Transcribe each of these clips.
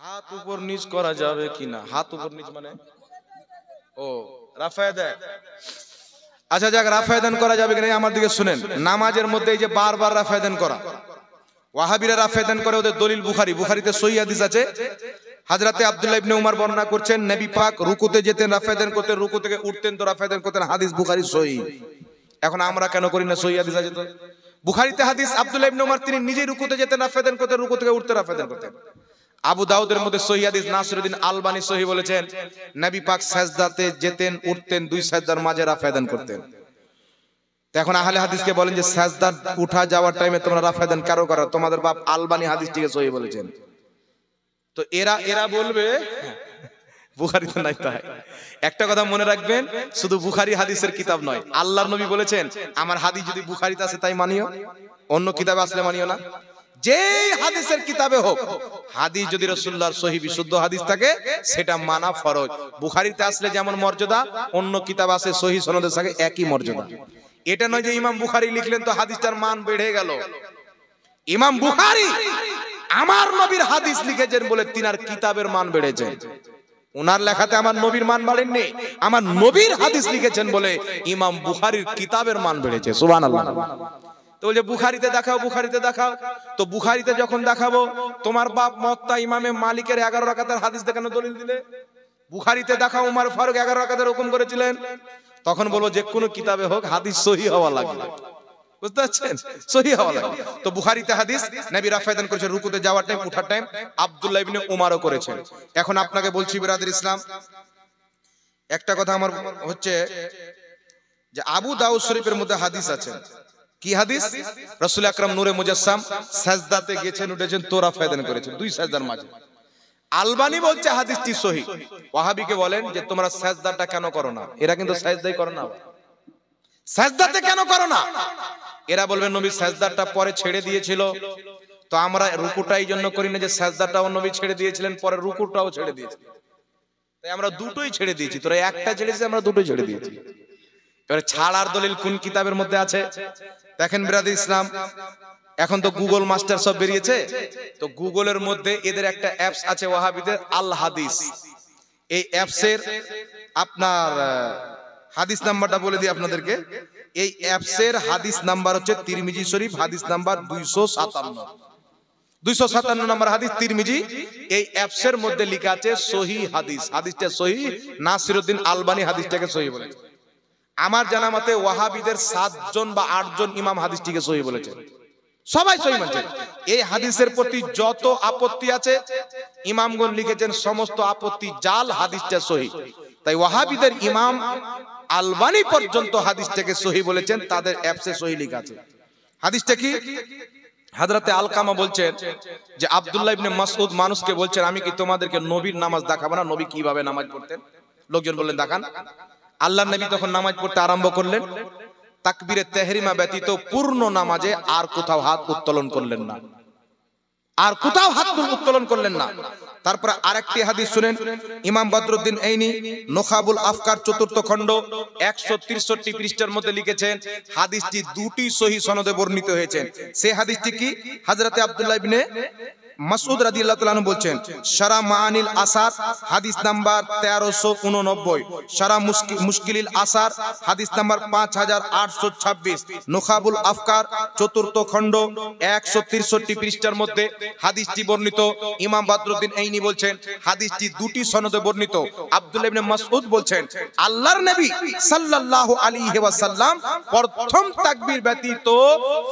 হাত উপর নিচ করা যাবে কিনা? হাত উপর নিচ মানে ও রাফায়েদান। আচ্ছা যাক, রাফায়েদান করা যাবে কিনা আমার দিকে শুনেন। নামাজের মধ্যে এই যে বারবার রাফায়েদান করা, ওয়াহাবিরা রাফায়েদান করে, ওদের দলিল বুখারী। বুখারীতে সহিহ হাদিস আছে, হযরতে আব্দুল্লাহ ইবনে উমর বর্ণনা করছেন নবী পাক রুকুতে যেতেন, রাফায়েদান করতেন, রুকু থেকে উঠতেন তো রাফায়েদান করতেন। হাদিস বুখারী সহিহ। এখন আমরা কেন করি না? সহিহ হাদিস আছে তো। বুখারীতে হাদিস, আব্দুল্লাহ ইবনে উমর তিনি নিজেই রুকুতে যেতেন, রাফায়েদান করতেন, রুকু থেকে উঠতে রাফায়েদান করতেন। আবু দাউদের মধ্যে সহিহ হাদিস, নাসিরউদ্দিন আলবানী সহিহ বলেছেন, নবী পাক সাজদাতে যেতেন, উঠতেন, দুই সাজদার মাঝে রাফায়েদান করতেন। তো এখন আহলে হাদিসকে বলেন যে সাজদা উঠা যাওয়ার টাইমে তোমরা রাফায়েদান কারো করো? তোমাদের বাপ আলবানী হাদিসটিকে সহিহ বলেছেন। তো এরা বলবে বুখারীতে নাই। তাই একটা কথা মনে রাখবেন, শুধু বুখারী হাদিসের কিতাব নয়, আল্লাহর নবী বলেছেন আমার হাদিস যদি বুখারীতে আছে তাই মানিও, অন্য কিতাবে আসলে মানিও না। যে হাদিসের কিতাবে হোক, হাদিস যদি রাসূলুল্লাহর সহিহ বিশুদ্ধ হাদিস থাকে সেটা মানা ফরজ। বুখারীতে আসলে যেমন মর্যাদা, অন্য কিতাব আছে সহিহ সনদের সাথে একই মর্যাদা। এটা নয় যে ইমাম বুখারী লিখলেন তো হাদিসটার মান বেড়ে গেল। ইমাম বুখারী আমার নবীর হাদিস লিখেছেন বলে তিনার কিতাবের মান বেড়েছে। ওনার লেখাতে আমার নবীর মান বাড়েননি, আমার নবীর হাদিস লিখেছেন বলে ইমাম বুখারীর কিতাবের মান বেড়েছে। সুবহানাল্লাহ। তো বলছে বুখারীতে দেখাও, বুখারীতে দেখাও। তো বুখারীতে যখন দেখাবো, তোমার বাপ মুওয়াত্তা ইমামে মালিকের 11 রাকাতের হাদিস দেখানো দলিল দিলে। বুখারীতে দেখাও উমর ফারুক 11 রাকাতের হুকুম করেছিলেন, তখন বলবো যে কোনো কিতাবে হোক হাদিস সহিহ হওয়া লাগবে। বুঝতে পারছেন? সহিহ হওয়া লাগবে। তো বুখারীতে হাদিস নবী রাফায়েদান করেছেন রুকুতে যাওয়ার টাইম, ওঠার টাইম। আব্দুল্লাহ ইবনে উমরও করেছেন। এখন আপনাকে বলছি বিরাদর ইসলাম, একটা কথা আমার হচ্ছে যে আবু দাউদ শরীফের মধ্যে হাদিস আছে। কি হাদিস? রাসূল আকরাম নূরে মুজাসসাম সাজদাতে গেছেন, উঠেছেন, তো রাফায়েদান করেছেন দুই সাজদার মাঝে। আলবানী বলছে হাদিসটি সহিহ। ওয়াহাবিকে বলেন যে তোমরা সাজদাটা কেন করো না? এরা কিন্তু সাজদাই করে না। সাজদাতে কেন করো না? এরা বলবেন নবী সাজদাটা পরে ছেড়ে দিয়েছিল, তো আমরা রুকুটা এই জন্য করি না যে সাজদাটাও নবী ছেড়ে দিয়েছিলেন, পরে রুকুটাও ছেড়ে দিয়েছিলেন, তাই আমরা দুটোই ছেড়ে দিয়েছি। তোরা একটা ছেড়েছিস, আমরা দুটোই ছেড়ে দিয়েছি। এবারে ছাড়ার দলিল কোন কিতাবের মধ্যে আছে দেখেন বিরাদর ইসলাম। এখন তো গুগল মাস্টার সব বেরিয়েছে, তো গুগলের মধ্যে এদের একটা অ্যাপস আছে ওয়াহাবিদের, আল হাদিস। এই অ্যাপসের আপনার হাদিস নাম্বারটা বলে দিই আপনাদেরকে। এই অ্যাপসের হাদিস নাম্বার হচ্ছে তিরমিজি শরীফ, হাদিস নাম্বার 257 নম্বর হাদিস তিরমিজি। এই অ্যাপসের মধ্যে লেখা আছে সহিহ হাদিস। হাদিসটা সহিহ, নাসিরউদ্দিন আলবানী হাদিসটাকে সহিহ বলেছে। আমার জানা মতে ওয়াহাবিদের 7 জন বা 8 জন ইমাম হাদিসটিকে সহিহ বলেছেন, সবাই সহিহ মানছেন। এই হাদিসের প্রতি যত আপত্তি আছে ইমামগণ লিখেছেন সমস্ত আপত্তি জাল, হাদিসটা সহিহ। তাই ওয়াহাবিদের ইমাম আলবানী পর্যন্ত হাদিসটাকে সহিহ বলেছেন, তাদের অ্যাপসে সহিহ লেখা আছে। হাদিসটা কি? হযরতে আলকামা বলছেন যে আব্দুল্লাহ ইবনে মাসউদ মানুষকে বলছেন আমি কি তোমাদেরকে নবীর নামাজ দেখাবো না, নবী কিভাবে নামাজ পড়তেন? লোকজন বললেন দেখান। আল্লাহর নবী তখন নামাজ পড়তে আরম্ভ করলেন, তাকবীরে তাহরিমা ব্যতীত পূর্ণ নামাজে আর কোথাও হাত উত্তোলন করলেন না, আর কোথাও হাত উত্তোলন করলেন না। তারপর আরেকটি হাদিস শুনেন, ইমাম বদরুদ্দিন আইনি নোখাবুল আফকার 4th খণ্ড 163 পৃষ্ঠার মধ্যে লিখেছেন হাদিসটি দুটি সহিহ সনদে বর্ণিত হয়েছে। সেই হাদিসটি কি? হযরতে আব্দুল্লাহ ইবনে মাসউদ রাদিয়াল্লাহু তাআলা আনহু বলছেন শারা মাআনিল আসার হাদিস নাম্বার 1389, শারা মুশকিলিল আসার হাদিস নাম্বার 5826, নোখাবুল আফকার 4th খণ্ড 163 পৃষ্ঠার মধ্যে হাদিসটি বর্ণিত। ইমাম বদরুদ্দিন আইনি বলছেন হাদিসটি দুটি সনদে বর্ণিত। আব্দুল্লাহ ইবনে মাসউদ বলছেন আল্লাহর নবী সাল্লাল্লাহু আলাইহি ওয়াসাল্লাম প্রথম তাকবীর ব্যতীত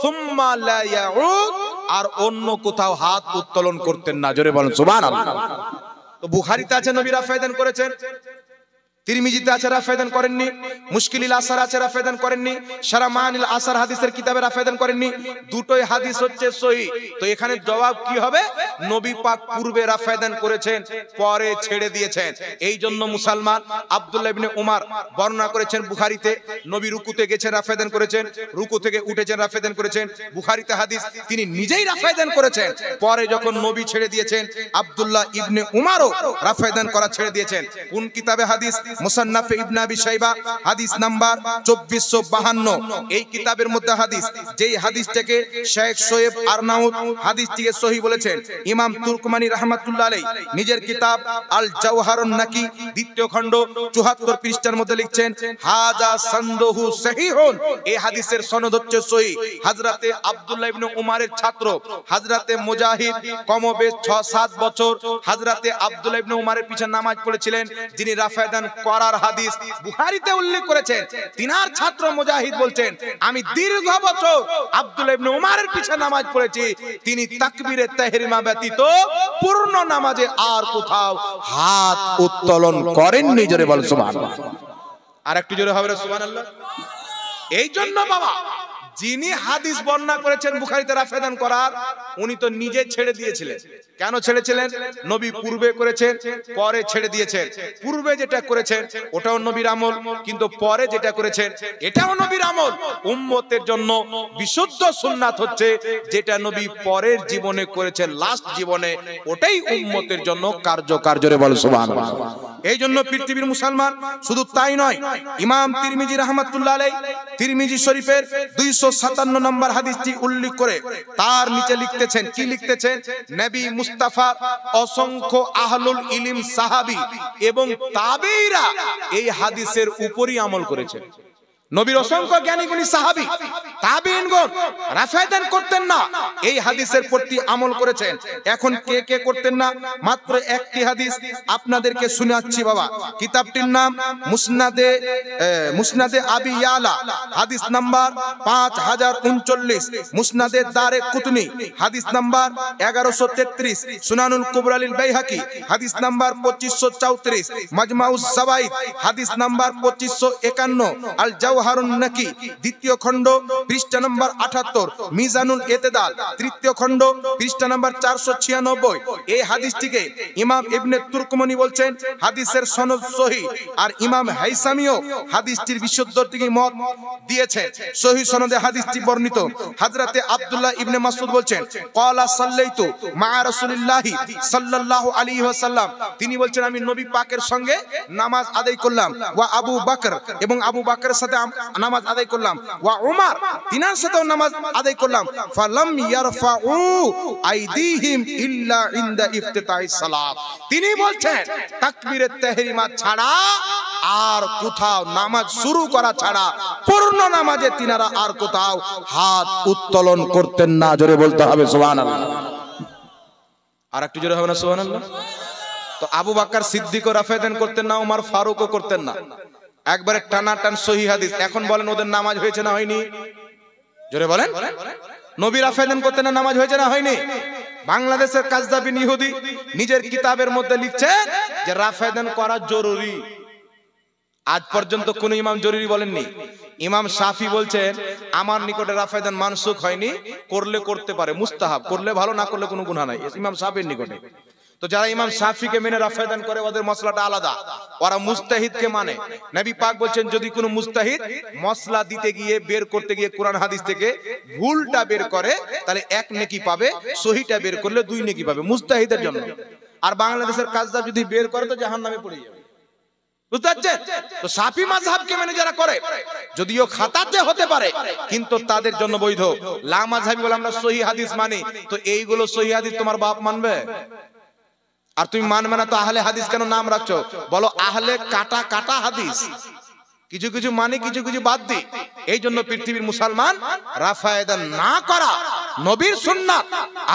সুম্মা লা ইয়াউদ আর অন্য কোথাও হাত উত্তোলন করতেন না। জোরে বলেন সুবহানাল্লাহ। তো বুখারীতে আছে নবী রাফায়েদান করেছেন, তিরমিজিতে আছে রাফায়েদান করেননি, মুশকিলিল আসার আছে রাফায়েদান করেননি, শারা মাআনিল আসার হাদিসের কিতাবে রাফায়েদান করেননি। দুটোই হাদিস হচ্ছে সহিহ। তো এখানে জবাব কি হবে? নবী পাক পূর্বে রাফায়েদান করেছেন, পরে ছেড়ে দিয়েছেন। এই জন্য মুসলমান আব্দুল্লাহ ইবনে উমর বর্ণনা করেছেন বুখারীতে নবী রুকুতে গেছেন রাফায়েদান করেছেন, রুকু থেকে উঠেছেন রাফায়েদান করেছেন। বুখারীতে হাদিস তিনি নিজেই রাফায়েদান করেছেন, পরে যখন নবী ছেড়ে দিয়েছেন আব্দুল্লাহ ইবনে উমরও রাফায়েদান করা ছেড়ে দিয়েছেন। কোন কিতাবে হাদিস? মুসান্নাফে ইবনে আবি শাইবা হাদিস নাম্বার 2452। এই কিতাবের মধ্যে হাদিস, যেই হাদিসটাকে শেখ শোয়েব আরনাউত হাদিসটিকে সহিহ বলেছেন। ইমাম তুর্কমানি রাহমাতুল্লাহ আলাইহি নিজের কিতাব আল জাওহারুন নাকি দ্বিতীয় খণ্ড 74 পৃষ্ঠার মধ্যে লিখছেন, হাজা সনদহু সহিহুন, এই হাদিসের সনদ হচ্ছে সহিহ। হযরতে আব্দুল্লাহ ইবনে উমারের ছাত্র হযরতে মুজাহিদ কমবেশ 6-7 বছর হযরতে আব্দুল্লাহ ইবনে উমারের পিছনে নামাজ পড়েছিলেন, যিনি রাফায়দান করার হাদিস বুখারীতে উল্লেখ করেছেন। তিনার ছাত্র মুজাহিদ বলছেন, আমি দীর্ঘ বছর আব্দুল্লাহ ইবনে উমারের পিছনে নামাজ পড়েছি, তিনি তাকবীরে তাহরিমা ব্যতীত পূর্ণ নামাজে আর কোথাও হাত উত্তোলন করেননি। জোরে বল সুবহানাল্লাহ। আর একটু জোরে হবে সুবহানাল্লাহ। এই জন্য বাবা, যিনি হাদিস বর্ণনা করেছেন বুখারীতে রাফায়দান করার, উনি তো নিজে ছেড়ে দিয়েছিলেন। কেন ছেড়েছিলেন? নবী পূর্বে করেছেন, পরে ছেড়ে দিয়েছেন। পূর্বে যেটা করেছেন ওটাও নবীর আমল, কিন্তু পরে যেটা করেছেন এটাও নবীর আমল। উম্মতের জন্য বিশুদ্ধ সুন্নাত হচ্ছে যেটা নবী পরের জীবনে করেছেন, লাস্ট জীবনে, ওটাই উম্মতের জন্য কার্যকর। বলে সুবহানাল্লাহ। এই জন্য পৃথিবীর মুসলমান শুধু তাই নয়, ইমাম তিরমিজি রাহমাতুল্লাহ আলাইহি তিরমিজি শরীফের 257 নম্বর হাদিসটি উল্লেখ করে তার নিচে লিখতেছেন, কি লিখতেছেন? নবী মুস্তাফা অসংখ্য আহলুল ইলম সাহাবী এবং তাবেঈরা এই হাদিসের উপরই আমল করেছেন। নবীর অসংখ্য জ্ঞানী গুণী সাহাবী তাবেঈনগণ রাফায়দান করতেন না, এই হাদিসের প্রতি আমল করেছেন। এখন কে কে করতেন না? মাত্র একটি হাদিস আপনাদেরকে শোনাচ্ছি বাবা। কিতাবটির নাম মুসনাদে আবি ইয়ালা, হাদিস নাম্বার 5039, মুসনাদে দারে কুতনি হাদিস নাম্বার 1133, সুনানুল কুবরা লিল বাইহাকি হাদিস নাম্বার 2534, মাজমাউজ জাওয়াইদ হাদিস নাম্বার 2551, আল জাওহারুন নাকি দ্বিতীয় খণ্ড পৃষ্ঠা নম্বর 78, মিজানুল ইতিদাল তৃতীয় খণ্ড পৃষ্ঠা নম্বর 496। এই হাদিসটিকে ইমাম ইবনে তুর্কমানি বলছেন হাদিসের সনদ সহিহ, আর ইমাম হাইসামিও হাদিসটির বিশুদ্ধতার দিকে মত দিয়েছেন। সহিহ সনদে হাদিসটি বর্ণিত। হযরতে আব্দুল্লাহ ইবনে মাসউদ বলছেন, ক্বালা সাল্লাইতু মা রাসূলিল্লাহি সাল্লাল্লাহু আলাইহি ওয়াসাল্লাম, তিনি বলছেন আমি নবী পাকের সঙ্গে নামাজ আদায় করলাম, ওয়া আবু বকর, এবং আবু বকরের সাথে নামাজ আদায় করলাম, ওয়া উমর, তিনার সাথেও নামাজ আদায় করলাম। ফালাম ইয়ারফাউ আইদিহিম ইল্লা ইনদা ইফতিতাহিস সালাত, তিনি বলছেন তাকবীরে তাহরিমা ছাড়া আর কোথাও, নামাজ শুরু করা ছাড়া পূর্ণ নামাজে তিনারা আর কোথাও হাত উত্তোলন করতেন না। জোরে বলতে হবে সুবহানাল্লাহ। আর একটু জোরে হবে না সুবহানাল্লাহ? তো আবু বকর সিদ্দিকও রাফায়দান করতেন না, ওমর ফারুকও করতেন না, একবারে টানাটান সহিহ হাদিস। এখন বলেন ওদের নামাজ হয়েছে না হয়নি? জোরে বলেন। নবী রাফায়দান করতেন না, নামাজ হয়েছে না হয়নি? বাংলাদেশের কাজদাবিন ইহুদি নিজের কিতাবের মধ্যে লিখছে যে রাফায়দান করা জরুরি। আজ পর্যন্ত কোন ইমাম জরুরি বলেননি। ইমাম শাফি বলছেন আমার নিকটে রাফায়দান মানসুখ হয়নি, করলে করতে পারে, মুস্তাহাব, করলে ভালো, না করলে কোনো গুনাহ নাই, ইমাম শাফির নিকটে। তো যারা ইমাম শাফিকে মেনে রাফায়দান করে ওদের মশলাটা আলাদা, ওরা মুস্তাহিদকে মানে। নবী পাক বলছেন যদি কোনো মুস্তাহিদ মশলা দিতে গিয়ে, বের করতে গিয়ে কোরআন হাদিস থেকে ভুলটা বের করে, তাহলে 1 নেকি পাবে, সহিটা বের করলে 2 নেকি পাবে, মুস্তাহিদের জন্য। আর বাংলাদেশের কাজদাব যদি বের করে তো জাহান্নামে পড়ে যাবে। বুঝতে পারছেন? তো শাফি মাযহাবকে মেনে যারা করে, যদিও খাতাতে হতে পারে কিন্তু তাদের জন্য বৈধ। লা মাযহাবি বলে আমরা সহিহ হাদিস মানি, তো এইগুলো সহিহ হাদিস তোমার বাপ মানবে? আর তুমি মানবে না তো আহলে হাদিস কেন নাম রাখছো? বলো আহলে কাটা কাটা হাদিস, কিছু কিছু মানে কিছু কিছু বাদ দি। এই জন্য পৃথিবীর মুসলমান রাফায়দান না করা নবীর সুন্নাত,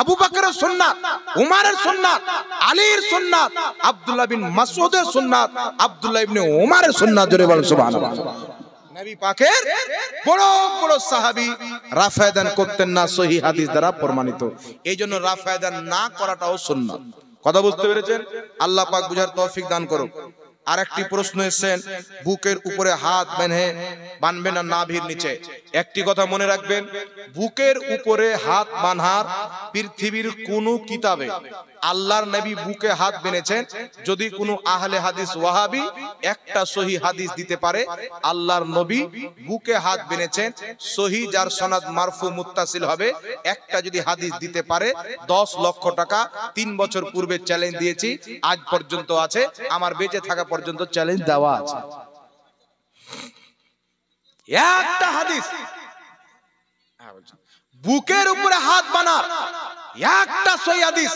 আবু বকরের সুন্নাত, উমরের সুন্নাত, আলীর সুন্নাত, আব্দুল্লাহ বিন মাসউদের সুন্নাত, আব্দুল্লাহ ইবনে উমরের সুন্নাত। জোরে বলেন সুবহানাল্লাহ। নবী পাকের বড় বড় সাহাবী রাফায়দান করতেন না, সহিহ হাদিস দ্বারা প্রমাণিত। এই জন্য রাফায়দান না করাটাও সুন্নাত। কথা বুঝতে পেরেছেন? আল্লাহ পাক বুঝার তৌফিক দান করুক। আর একটি প্রশ্ন এসেছেন, বুকের উপরে হাত বাঁধবে না নাভির নিচে, একটি কথা মনে রাখবেন, বুকের উপরে হাত বাঁধার পৃথিবীর কোন কিতাবে আল্লাহর নবী বুকে হাত বেঁধেছেন যদি কোনো আহলে হাদিস ওয়াহাবি একটা সহি হাদিস দিতে পারে আল্লাহর নবী বুকে হাত বেঁধেছেন সহি যার সনদ মারফু মুত্তাসিল হবে, একটা যদি হাদিস দিতে পারে 10 লক্ষ টাকা 3 বছর পূর্বে চ্যালেঞ্জ দিয়েছি, আজ পর্যন্ত আছে, আমার বেঁচে থাকা পর্যন্ত চ্যালেঞ্জ দেওয়া আছে। একটা হাদিস বুকের উপরে হাত বানার একটা সহি হাদিস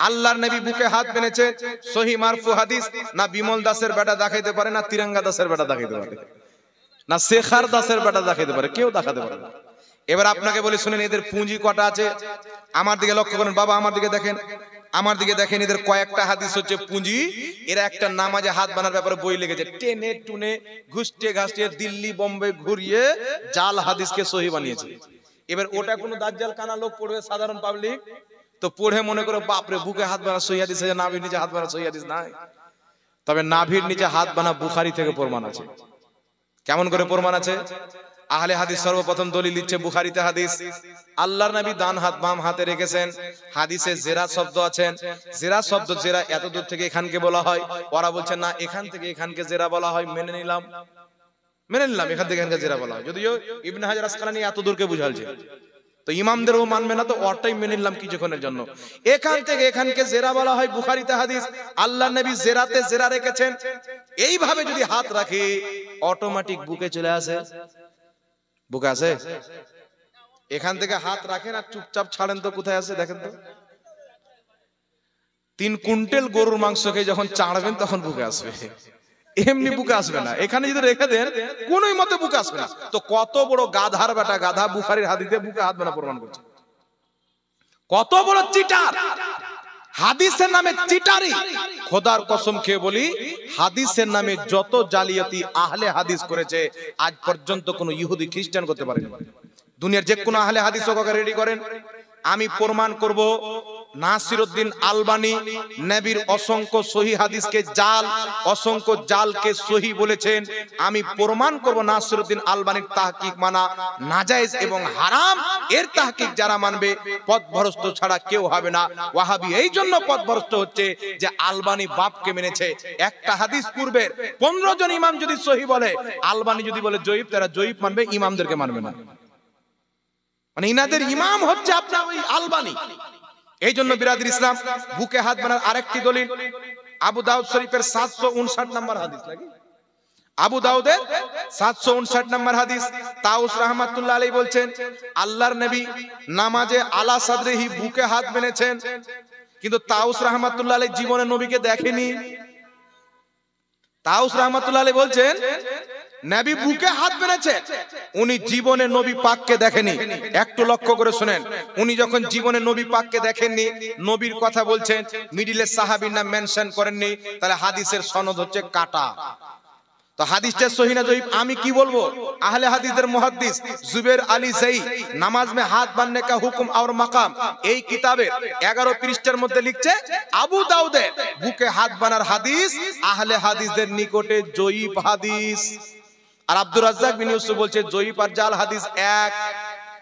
আল্লাহর নবী বুকে হাত বেঁধেছে সহি মারফু হাদিস না বিমল দাসের বেটা দেখাইতে পারে, না তিরঙ্গা দাসের বেটা দেখাইতে পারে, না শেখার দাসের বেটা দেখাইতে পারে, কেউ দেখাতে পারে না। এবার আপনাকে বলি শুনেন, এদের পুঁজি কটা আছে? আমার দিকে লক্ষ্য করেন বাবা, আমার দিকে দেখেন, আমার দিকে দেখেন, এদের কয়েকটা হাদিস হচ্ছে পুঁজি। এরা একটা নামাজে হাত বানার ব্যাপারে বই লিখেছে, টেনে টুনে ঘুষটে ঘাসটে দিল্লি বোম্বে ঘুরিয়ে জাল হাদিসকে সহি বানিয়েছে। এবার ওটা কোনো দাজ্জাল কানা লোক পড়বে, সাধারণ পাবলিক তো পড়ে মনে করে বাপরে বুকে হাত বানা সহি হাদিস আছে, নাভির নিচে হাত বানা সহি হাদিস নাই। তবে নাভির নিচে হাত বানা বুখারী থেকে প্রমাণ আছে। কেমন করে প্রমাণ আছে? আহলে হাদিস সর্বপ্রথম দলিল দিচ্ছে বুখারীতে হাদিস, আল্লাহর নবী ডান হাত বাম হাতে রেখেছেন, হাদিসে জেরা শব্দ আছেন, জেরা শব্দ জেরা এত দূর থেকে এখানকে বলা হয়, ওরা বলছেন না এখান থেকে এখানকে জেরা বলা হয়, মেনে নিলাম এখান থেকে এখানকে জেরা বলা হয়, যদিও ইবনে হাজার আসকালানী এত দূরকে বুঝালছে, তো ইমামদেরও মানবে না, তো ওটাই মেনে নিলাম কিছুক্ষণের জন্য। এখান থেকে এখানকে জেরা বলা হয়, বুখারীতে হাদিস, আল্লাহর নবী জেরাতে জেরা রেখেছেন। এইভাবে যদি হাত রাখে অটোমেটিক বুকে চলে আসে, বুকে আসে। এখান থেকে হাত রাখেন আর চুপচাপ ছাড়েন তো কোথায় আসে দেখেন তো। 3 কুইন্টাল গরুর মাংসকে যখন চাড়বেন তখন বুকে আসবে, এমনি বুকে আসবে না। এখানে যদি রেখে দেন কোনোই মতে বুকে আসবে না। তো কত বড় গাধার বেটা গাধা বুখারীর হাদিসে বুকে হাত বানা প্রমাণ করছে, কত বড় চিটার, হাদিসের নামে চিটারি। খোদার কসম খেয়ে বলি, হাদিসের নামে যত জালিয়াতি আহলে হাদিস করেছে আজ পর্যন্ত কোনো ইহুদি খ্রিস্টান করতে পারেনি। দুনিয়ার যে কোনো আহলে হাদিস ওকে রেডি করেন, আমি প্রমাণ করব নাসিরউদ্দিন আলবানী নবীর অসংখ্য সহি হাদিসকে জাল, অসংখ্য জালকে সহি বলেছেন। আমি প্রমাণ করব নাসিরউদ্দিন আলবানীর তাহকিক মানা নাজায়েজ এবং হারাম। এর তাহকিক যারা মানবে পথভ্রষ্ট ছাড়া কেউ হবে না। ওয়াহাবি এই জন্য পথভ্রষ্ট হচ্ছে যে আলবানী বাপকে মেনেছে। একটা হাদিস পূর্বের 15 জন ইমাম যদি সহি বলে, আলবানী যদি বলে জয়ীফ, তারা জয়ীফ মানবে, ইমামদেরকে মানবে না। মানে ইনাদের ইমাম হচ্ছে আপনার ওই আলবানী। এই জন্য বিরাদর ইসলাম বুকে হাত বানার আরেকটি দলিল আবু দাউদ শরীফের 759 নম্বর হাদিস, নাকি আবু দাউদের 759 নম্বর হাদিস। তাউস রাহমাতুল্লাহ আলাইহি বলছেন আল্লাহর নবী নামাজে আলা সাদরিহি বুকে হাত বেঁধেছেন, কিন্তু তাউস রাহমাতুল্লাহ আলাইহি জীবনে নবীকে দেখেনি। তাউস রাহমাতুল্লাহ আলাইহি বলছেন নবী বুকে হাত বেঁধেছে, উনি জীবনে নবী পাককে দেখেনি। একটু লক্ষ্য করে শুনেন, উনি যখন জীবনে নবী পাককে দেখেননি, নবীর কথা বলছেন, মিডিলে সাহাবীর নাম মেনশন করেননি, তাহলে হাদিসের সনদ হচ্ছে কাটা। তো হাদিসটা সহিহ না জয়ীফ আমি কি বলবো? আহলে হাদিসের মুহাদ্দিস জুবের আলী জাই নামাজ মে হাত বাঁধনে কা হুকুম আর মাকাম এই কিতাবের 11 পৃষ্ঠার মধ্যে লিখছে আবু দাউদের বুকে হাত বানার হাদিস আহলে হাদিসদের নিকটে জয়ীফ হাদিস। আর আব্দুর রাজ্জাক বিন ইউসুফ বলছে জয়ীফ আর জাল হাদিস এক।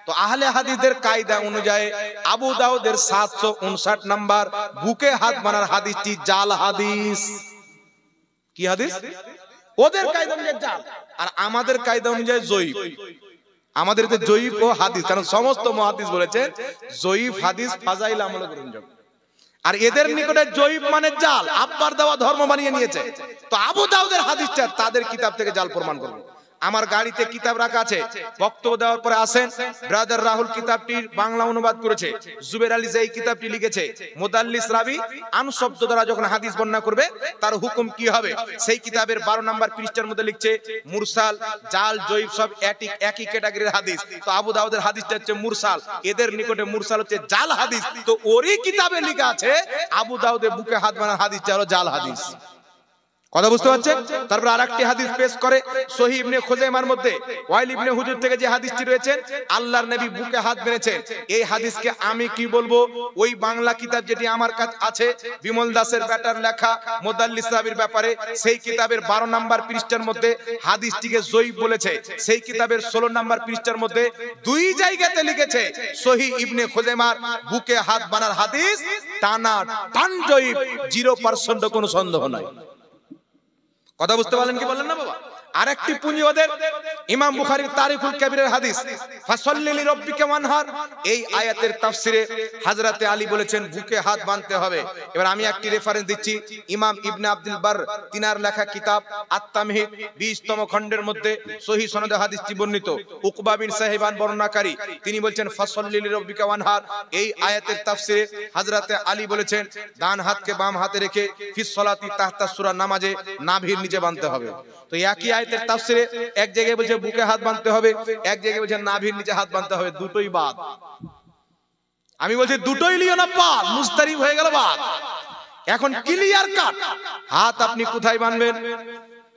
তো আহলে হাদিসদের কায়দা অনুযায়ী আবু দাউদের 759 নম্বর বুকে হাত বানার হাদিসটি জাল হাদিস। কি হাদিস? ওদের কায়দা অনুযায়ী জাল, আর আমাদের কায়দা অনুযায়ী জয়ীফ। আমাদের তো জয়ীফ ও হাদিস, কারণ সমস্ত মুহাদ্দিস বলেছে জয়ীফ হাদিস ফাজাইল আমল গ্রহণযোগ্য, আর এদের নিকটে জয়ীফ মানে জাল, আব্বার দেওয়া ধর্ম বানিয়ে নিয়েছে। তো আবু দাউদের হাদিসটা তাদের কিতাব থেকে জাল প্রমাণ করব। আমার গাড়িতে কিতাব রাখা আছে, বক্তব্য দেওয়ার পরে আসেন ব্রাদার রাহুল কিতাবটির বাংলা অনুবাদ করেছে, জুবের আলী জাই কিতাবটি লিখেছে, মুদাল্লিস রাবি আন শব্দ দ্বারা যখন হাদিস বর্ণনা করবে তার হুকুম কি হবে, সেই কিতাবের 12 নম্বর পৃষ্ঠার মধ্যে লিখছে মুরসাল, জাল, জয়ীফ সব একই ক্যাটাগরির হাদিস। তো আবু দাউদের হাদিসটা হচ্ছে মুরসাল, এদের নিকটে মুরসাল হচ্ছে জাল হাদিস। তো ওরই কিতাবে লেখা আছে আবু দাউদের বুকে হাত বানার হাদিসটা হলো জাল হাদিস। কথা বুঝতে পারছেন? তারপর আরেকটি হাদিস পেশ করে সহিহ ইবনে খুজাইমার মধ্যে ওয়াইল ইবনে হুজুর থেকে যে হাদিসটি রয়েছে, আল্লাহর নবী বুকে হাত বেঁধেছেন। এই হাদিসকে আমি কি বলবো, ওই বাংলা কিতাব যেটি আমার কাছে আছে বিমল দাসের ব্যাটার লেখা মুদাল্লিস রাবির ব্যাপারে, সেই কিতাবের 12 নম্বর পৃষ্ঠার মধ্যে হাদিসটিকে জয়ীফ বলেছে। সেই কিতাবের 16 নম্বর পৃষ্ঠার মধ্যে 2 জায়গাতে লিখেছে সহিহ ইবনে খুজাইমার বুকে হাত বানার হাদিস টানা টান জয়ীফ, 0% কোনো সন্দেহ নাই। কথা বুঝতে পারলেন কি বললেন না বাবা? আরেকটি পুঁজি ওদের ইমাম বুখারীর তারিখুল কবিরের হাদিস ফাসাল্লি লিরাব্বিকা ওয়ানহার, এই আয়াতের তাফসিরে হযরতে আলী বলেছেন বুকে হাত বাঁধতে হবে। এবার আমি একটি রেফারেন্স দিচ্ছি, ইমাম ইবনে আব্দুল বার তিনার লেখা কিতাব আত-তামহিদ 20তম খণ্ডের মধ্যে সহিহ সনদে হাদিসটি বর্ণিত। উকবা বিন সাহিবান বর্ণনাকারী, তিনি বলছেন ফাসাল্লি লিরাব্বিকা ওয়ানহার, এই আয়াতের তাফসিরে হযরতে আলী বলেছেন ডান হাতকে বাম হাতে রেখে ফিস সালাতি তাহতা সূরা, নামাজে নাভির নিচে বাঁধতে হবে। তো একই আয়াতের তাফসিরে এক জায়গায় বলছে বুকে হাত বাঁধতে হবে, এক জায়গায় বলছে নাভির নিচে হাত বাঁধতে হবে, দুটোই বাদ। আমি বলছি দুটোই লিও না, বাদ, মুস্তারিব হয়ে গেল বাদ। এখন ক্লিয়ার কাট হাত আপনি কোথায় বাঁধবেন?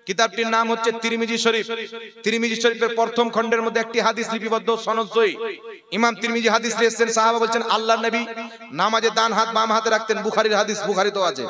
কিতাবটির নাম হচ্ছে তিরমিজি শরীফ। তিরমিজি শরীফের প্রথম খণ্ডের মধ্যে একটি হাদিস লিপিবদ্ধ সনদ সহিহ। ইমাম তিরমিজি হাদিস লিখেছেন, সাহাবা বলছেন আল্লাহর নবী নামাজে ডান হাত বাম হাতে রাখতেন। বুখারীর হাদিস, বুখারীতেও আছে।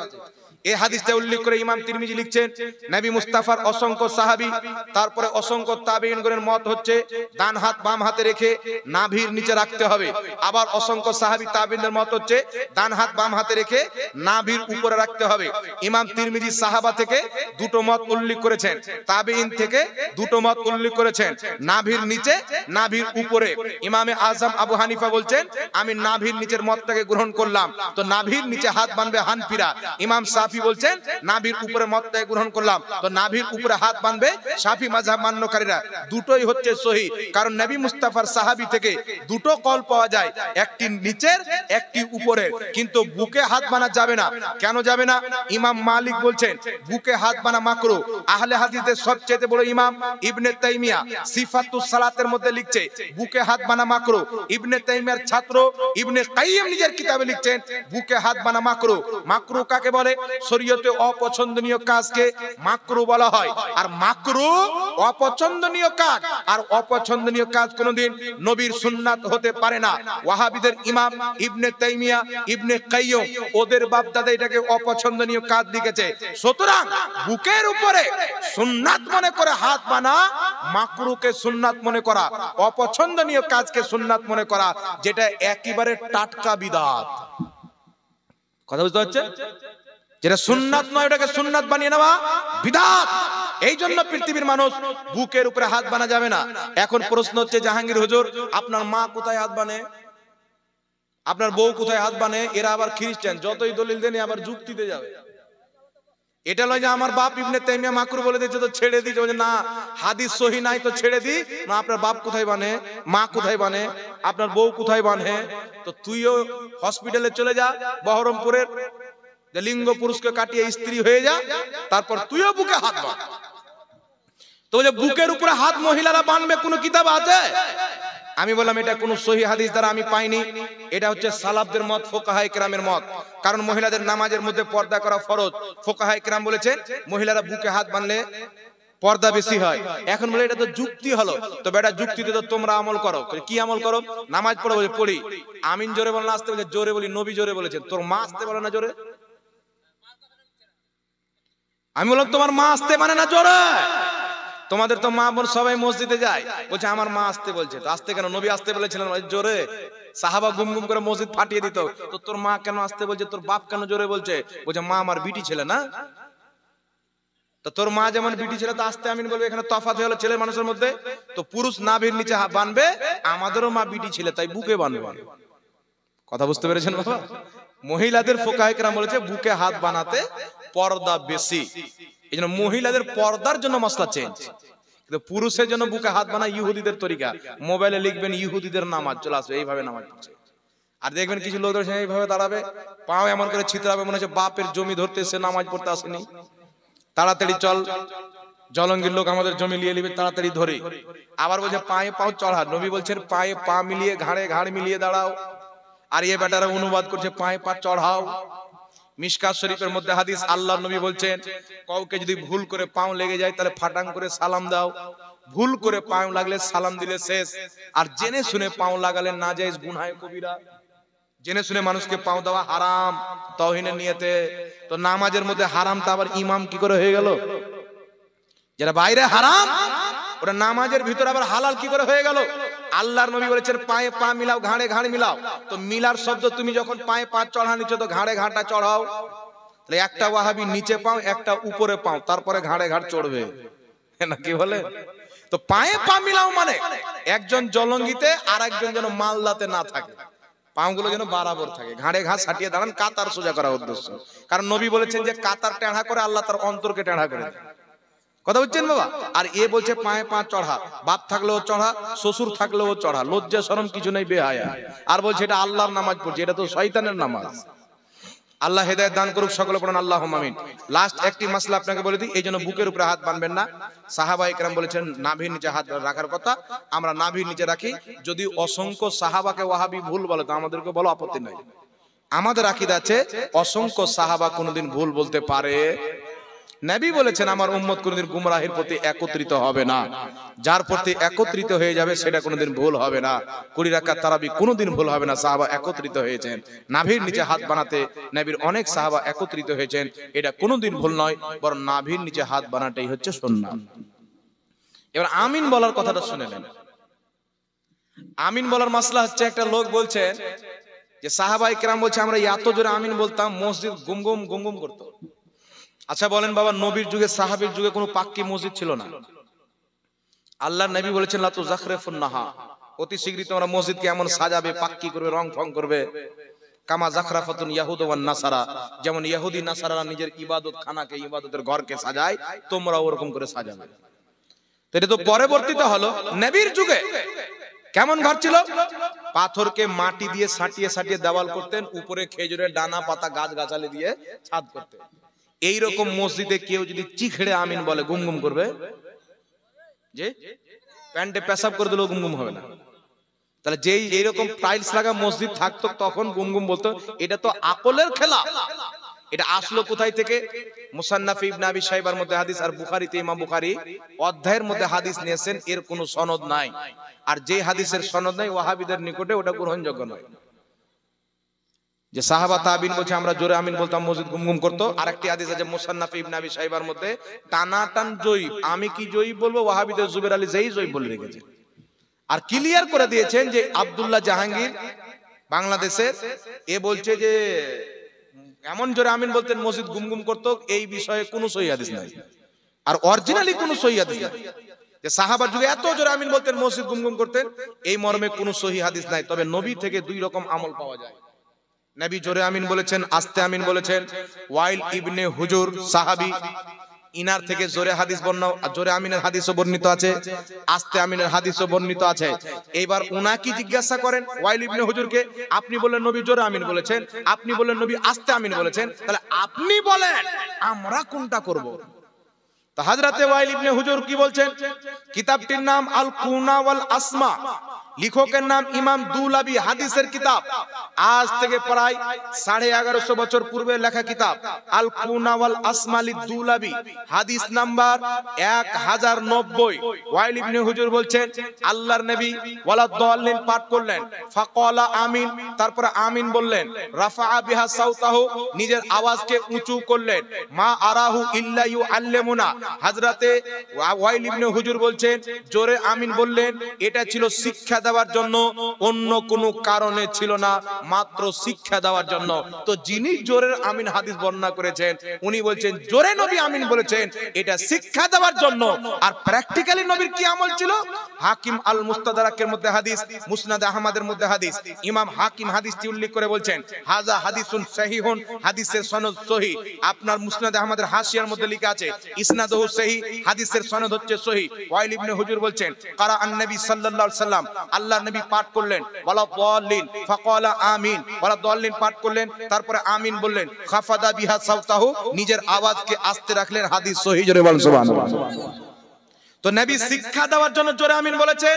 এই হাদিসটা উল্লেখ করে ইমাম তিরমিজি লিখছেন নবী মুস্তাফার অসংখ্য সাহাবী, তারপরে অসংখ্য তাবেঈনগণের মত হচ্ছে ডান হাত বাম হাতে রেখে নাভির নিচে রাখতে হবে। আবার অসংখ্য সাহাবী তাবেঈনদের মত হচ্ছে ডান হাত বাম হাতে রেখে নাভির উপরে রাখতে হবে। ইমাম তিরমিজি সাহাবা থেকে দুটো মত উল্লেখ করেছেন, তাবেঈন থেকে দুটো মত উল্লেখ করেছেন, নাভির নিচে নাভির উপরে। ইমামে আজম আবু হানিফা বলছেন আমি নাভির নিচের মতটাকে গ্রহণ করলাম, তো নাভির নিচে হাত বাঁধবে হানফিরা। ইমাম শাফি বলছেন নাভির উপরে মতটাকে গ্রহণ করলাম, তো নাভির উপরে হাত বাঁধবে শাফি মাযহাব মান্যকারীরা। দুটোই হচ্ছে সহিহ, কারণ নবী মুস্তাফার সাহাবী থেকে দুটো কল পাওয়া যায়, একটি নিচের একটি উপরের। কিন্তু বুকে হাত বাঁধা যাবে না। কেন যাবে না? ইমাম মালিক বলছেন বুকে হাত বাঁধা মাকরুহ। আহলে হাদিসের সবচেয়ে বড় ইমাম ইবনে তাইমিয়া সিফাতুস সালাতের মধ্যে লিখছে বুকে হাত বাঁধা মাকরুহ। ইবনে তাইমিয়ার ছাত্র ইবনে কাইয়িম নিজের কিতাবে লিখছেন বুকে হাত বাঁধা মাকরুহ। মাকরুহ কাকে বলে? শরীয়তে অপছন্দনীয় কাজকে মাকরুহ বলা হয়। আর মাকরুহ অপছন্দনীয় কাজ, আর অপছন্দনীয় কাজ কোনদিন নবীর সুন্নাত হতে পারে না। ওয়াহাবিদের ইমাম ইবনে তাইমিয়া ইবনে কাইয়িম ওদের বাপ দাদা এটাকে অপছন্দনীয় কাজ লিখেছে। সুতরাং বুকের উপরে সুন্নাত মনে করে হাত বাঁধা, মাকরুহকে সুন্নাত মনে করা, অপছন্দনীয় কাজকে সুন্নাত মনে করা, যেটা একেবারে টাটকা বিদআত। কথা বুঝতে হচ্ছে? যেটা সুন্নাত নয় ওটাকে সুন্নাত বানিয়ে নেওয়া বিদআত। এই জন্য পৃথিবীর মানুষ বুকের উপরে হাত বানা যাবে না। এখন প্রশ্ন হচ্ছে জাহাঙ্গীর হুজুর আপনার মা কোথায় হাত বানে, আপনার বউ কোথায় হাত বানে? এরা আবার খ্রিস্টান, যতই দলিল দেন আবার যুক্তিতে যাবে। এটা নয় যে আমার বাপ ইবনে তাইমিয়া মাকরুহ বলে দিয়েছে তো ছেড়ে দিই, যে না হাদিস সহিহ নাই তো ছেড়ে দিই না। আপনার বাপ কোথায় বানে, মা কোথায় বানে, আপনার বউ কোথায় বানে? তো তুইও হসপিটালে চলে যা বহরমপুরের, লিঙ্গ পুরুষকে কাটিয়ে স্ত্রী হয়ে যা, তারপর তুইও বুকে হাত বাঁধ। তো বলে বুকের উপরে হাত মহিলারা বাঁধবে কোনো কিতাব আছে? আমি বললাম এটা কোনো সহিহ হাদিস দ্বারা আমি পাইনি। এটা হচ্ছে সালাফদের মত, ফুকাহায়ে কেরামের মত। কারণ মহিলাদের নামাজের মধ্যে পর্দা করা ফরজ। ফুকাহায়ে কেরাম বলেছেন মহিলারা বুকে হাত বাঁধলে পর্দা বেশি হয়। এখন বলে এটা তো যুক্তি হলো, তো বেটা যুক্তিতে তো তোমরা আমল করো। কি আমল করো? নামাজ পড়ো, বলে পড়ি। আমিন জোরে বল না আসতে বলে জোরে বলি, নবী জোরে বলেছেন। তোর মা আসতে বলে না জোরে? আমি বললাম তোমার মা আসতে মানে না জোরে? তোমাদের তো মা বোন সবাই মসজিদে যায়, বলছে আমার মা আসতে বলছে। তো আসতে কেন? নবী আসতে বলেছিলেন জোরে, সাহাবা গুম গুম করে মসজিদ ফাটিয়ে দিত। তো তোর মা কেন আসতে বলছে, তোর বাপ কেন জোরে বলছে? বলছে মা আমার বিটি ছেলে না। তো তোর মা যেমন বিটি ছেলে তো আসতে আমিন বলবে, এখানে তফাৎ হলো ছেলে মানুষের মধ্যে। তো পুরুষ নাভির নিচে বাঁধবে, আমাদেরও মা বিটি ছেলে তাই বুকে বাঁধবে। কথা বুঝতে পেরেছেন বাবা? মহিলাদের ফুকাহায়ে কেরাম বলেছে বুকে হাত বানাতে পর্দা বেশি, এই জন্য মহিলাদের পর্দার জন্য মাসলা চেঞ্জ। কিন্তু পুরুষের জন্য বুকে হাত বানা ইহুদিদের তরিকা। মোবাইলে লিখবেন ইহুদিদের নামাজ, চলে আসবে এইভাবে নামাজ পড়ছে। আর দেখবেন কিছু লোকদের এইভাবে দাঁড়াবে, পাও এমন করে ছিতরাবে, মনে হচ্ছে বাপের জমি ধরতে এসে নামাজ পড়তে আসেনি। তাড়াতাড়ি চল, জলঙ্গির লোক আমাদের জমি নিয়ে নিবে, তাড়াতাড়ি ধরে। আবার বলছে পায়ে পাও চড়া, নবী বলছেন পায়ে পা মিলিয়ে ঘাড়ে ঘাড় মিলিয়ে দাঁড়াও। আর এ বেটারা অনুবাদ করছে পায়ে পা চড়াও। মিশকাত শরীফের মধ্যে হাদিস, আল্লাহর নবী বলছেন কাউকে যদি ভুল করে পাও লেগে যায় তাহলে ফাটাং করে সালাম দাও। ভুল করে পাও লাগলে সালাম দিলে শেষ। আর জেনে শুনে পাও লাগালে নাজায়েজ গুনাহে কবিরা। জেনে শুনে মানুষকে পাও দেওয়া হারাম তাওহীনের নিয়তে। তো নামাজের মধ্যে হারামটা আবার ইমাম কি করে হয়ে গেল? যেটা বাইরে হারাম ওটা নামাজের ভিতর আবার হালাল কি করে হয়ে গেল? আল্লাহর নবী বলেছেন পায়ে পা মিলাও, ঘাড়ে ঘাড় মিলাও। তো মিলার শব্দ, তুমি যখন পায়ে পা চড়া নিচ্ছ তো ঘাড়ে ঘাড়টা চড়াও। তাহলে একটা ওয়াহাবি নিচে পাও, একটা উপরে পাও, তারপরে ঘাড়ে ঘাড় চড়বে না, কি বলে? তো পায়ে পা মিলাও মানে একজন জলঙ্গিতে আর একজন যেন মালদাতে না থাকে, পাগুলো যেন বরাবর থাকে, ঘাড়ে ঘাড় ছাটিয়ে দাঁড়ান, কাতার সোজা করা উদ্দেশ্য। কারণ নবী বলেছেন যে কাতার টেঁড়া করে আল্লাহ তার অন্তরকে টেঁড়া করে দেয়। কথা বুঝছেন বাবা? আর এ বলছে পায়ে পা চড়া, বাপ থাকলেও চড়া, শ্বশুর থাকলেও চড়া, লজ্জা শরম কিছু নেই, বেহায়া। আর বলছে এটা আল্লাহর নামাজ পড়ছে, এটা তো শয়তানের নামাজ। আল্লাহ হেদায়েত দান করুক, সকলে পড়ুন আল্লাহুম্মা আমিন। লাস্ট একটি মাসলা আপনাকে বলে দিই, এই জন্য বুকের উপরে হাত বাঁধবেন না। সাহাবায়ে কেরাম বলেছেন নাভির নিচে হাত রাখার কথা, আমরা নাভির নিচে রাখি। যদি অসংখ্য সাহাবাকে ওয়াহাবি ভুল বলে তো আমাদেরকে বলো, আপত্তি নাই। আমাদের আকীদা আছে অসংখ্য সাহাবা কোনোদিন ভুল বলতে পারে। নবী বলেছেন আমার উম্মত কোনোদিন গুমরাহের প্রতি একত্রিত হবে না, যার প্রতি একত্রিত হয়ে যাবে সেটা কোনোদিন ভুল হবে না। 20 রাকাত তারাবি কোনোদিন ভুল হবে না। সাহাবা একত্রিত হয়েছেন নাভির নিচে হাত বানাতে, নবীর অনেক সাহাবা একত্রিত হয়েছেন, এটা কোনোদিন ভুল নয়, বরং নাভির নিচে হাত বানাটাই হচ্ছে সুন্নাত। এবার আমিন বলার কথাটা শুনে নেন। আমিন বলার মাসলা হচ্ছে, একটা লোক বলছেন যে সাহাবায়ে কেরাম বলছে আমরা এত জোরে আমিন বলতাম মসজিদ গুমগুম গুমগুম করতো। আচ্ছা বলেন বাবা, নবীর যুগে সাহাবীর যুগে কোনো পাক্কি মসজিদ ছিল না। আল্লাহর নবী বলেছেন লা তুযাখরিফুন নাহা, অতি শীঘ্রই তোমরা মসজিদকে এমন সাজাবে, পাক্কি করবে, রং ফং করবে, কামা যাখরাফাতুন ইয়াহুদ ওয়ান নাসারা, যেমন ইহুদি নাসারারা নিজের ইবাদত খানাকে, ইবাদতের ঘরকে সাজায়, তোমরা ওরকম করে সাজাবে। তো এটা তো পরবর্তীতে হলো। নবীর যুগে কেমন ঘর ছিল? পাথরকে মাটি দিয়ে সাটিয়ে সাটিয়ে দেওয়াল করতেন, উপরে খেজুরের ডানা পাতা গাছ গাছালি দিয়ে ছাদ করতেন। এইরকম মসজিদে কেউ যদি চিখড়ে আমিন বলে গুমগুম করবে, যে প্যান্টে পেশাব করে দিলেও গুমগুম হবে না। তাহলে যেই এইরকম টাইলস লাগা মসজিদ থাকতো তখন গুমগুম বলতো। এটা তো আকলের খেলা। এটা আসলো কোথায় থেকে? মুসান্নাফ ইবনে আবি শাইবার মধ্যে হাদিস, আর বুখারীতে ইমাম বুখারী অধ্যায়ের মধ্যে হাদিস নিয়েছেন, এর কোনো সনদ নাই। আর যে হাদিসের সনদ নাই ওয়াহাবিদের নিকটে ওটা গ্রহণযোগ্য নয়। যে সাহাবা তাবিন বলছে আমরা জোরে আমিন বলতাম মসজিদ গুমগুম করতো। আরেকটি হাদিস আছে মুসান্নাফ ইবনে আবি শাইবার মধ্যে, টানাটান জয়ীব, আমি কি জয়ীব বলবো, ওয়াহাবিদের জুবের আলী যেই জয়ীব বলে রেখেছে। আর ক্লিয়ার করে দিয়েছেন যে আব্দুল্লাহ জাহাঙ্গীর বাংলাদেশের, এ বলছে যে এমন জোরে আমিন বলতেন মসজিদ গুমগুম করতো, এই বিষয়ে কোনো সহিহ হাদিস নাই। আর অরিজিনালি কোনো সহিহ হাদিস নাই যে সাহাবার যুগে এত জোরে আমিন বলতেন মসজিদ গুমগুম করতেন, এই মর্মে কোনো সহিহ হাদিস নাই। তবে নবী থেকে দুই রকম আমল পাওয়া যায়। নবী জোরে আমিন বলেছেন, আস্তে আমিন বলেছেন। ওয়াইল ইবনে হুজুর সাহাবী, ইনার থেকে জোরে হাদিস বর্ণনা, জোরে আমিনের হাদিসও বর্ণিত আছে, আস্তে আমিনের হাদিসও বর্ণিত আছে। এইবার উনাকে জিজ্ঞাসা করেন ওয়াইল ইবনে হুজুরকে, আপনি বললেন নবী জোরে আমিন বলেছেন, আপনি বললেন নবী আস্তে আমিন বলেছেন, তাহলে আপনি বলেন আমরা কোনটা করব? তো হযরতে ওয়াইল ইবনে হুজুর কি বলছেন? কিতাবটির নাম আল কুনা ওয়াল আসমা, লেখকের নাম ইমাম দুলাবি, হাদিসের কিতাব। আজ থেকে প্রায় 1150 বছর পূর্বে লেখা কিতাব আল কুনা ওয়াল আসমা লি দুলাবি, হাদিস নাম্বার 1090। ওয়াইল ইবনে হুজুর বলছেন আল্লাহর নবী ওয়ালা দাল্লিন পাঠ করলেন, ফাকালা আমিন, তারপরে আমিন বললেন, রাফা বিহা সাউতাহু, নিজের আওয়াজকে উঁচু করলেন, মা আরাহু ইল্লা ইউআল্লিমুনা। হযরতে ওয়াইল ইবনে হুজুর বলছেন জোরে আমিন বললেন, এটা ছিল শিক্ষা দেওয়ার জন্য, অন্য কোনো কারণে ছিল না, মাত্র শিক্ষা দেওয়ার জন্য। তো যিনি জোরে আমিন হাদিস বর্ণনা করেছেন উনি বলছেন জোরে নবী আমিন বলেছেন, এটা শিক্ষা দেওয়ার জন্য। আর প্র্যাকটিক্যালি নবীর কি আমল ছিল? হাকিম আল মুস্তাদরাকের মধ্যে হাদিস, মুসনাদ আহমদের মধ্যে হাদিস, ইমাম হাকিম হাদিসটি উল্লেখ করে বলছেন হাযা হাদিসুন সহিহুন, হাদিসের সনদ সহিহ। আপনার মুসনাদ আহমদের হাসিয়ার মধ্যে লেখা আছে ইসনাদুহু সহিহ, হাদিসের সনদ হচ্ছে সহিহ। ওয়াইল ইবনে হুজুর বলছেন কারা আন-নবী সাল্লাল্লাহু আলাইহি সাল্লাম, আল্লাহর নবী পাঠ করলেন ওয়ালা দাল্লিন ফাকালা আমিন, ওয়ালা দাল্লিন পাঠ করলেন, তারপরে আমিন বললেন, খাফাদা বিহা সাউতাহু, নিজের আওয়াজকে আস্তে রাখলেন, হাদিস সহিহ। জোরে বলেন সুবহানাল্লাহ। তো নবী শিক্ষা দেওয়ার জন্য জোরে আমিন বলেছেন,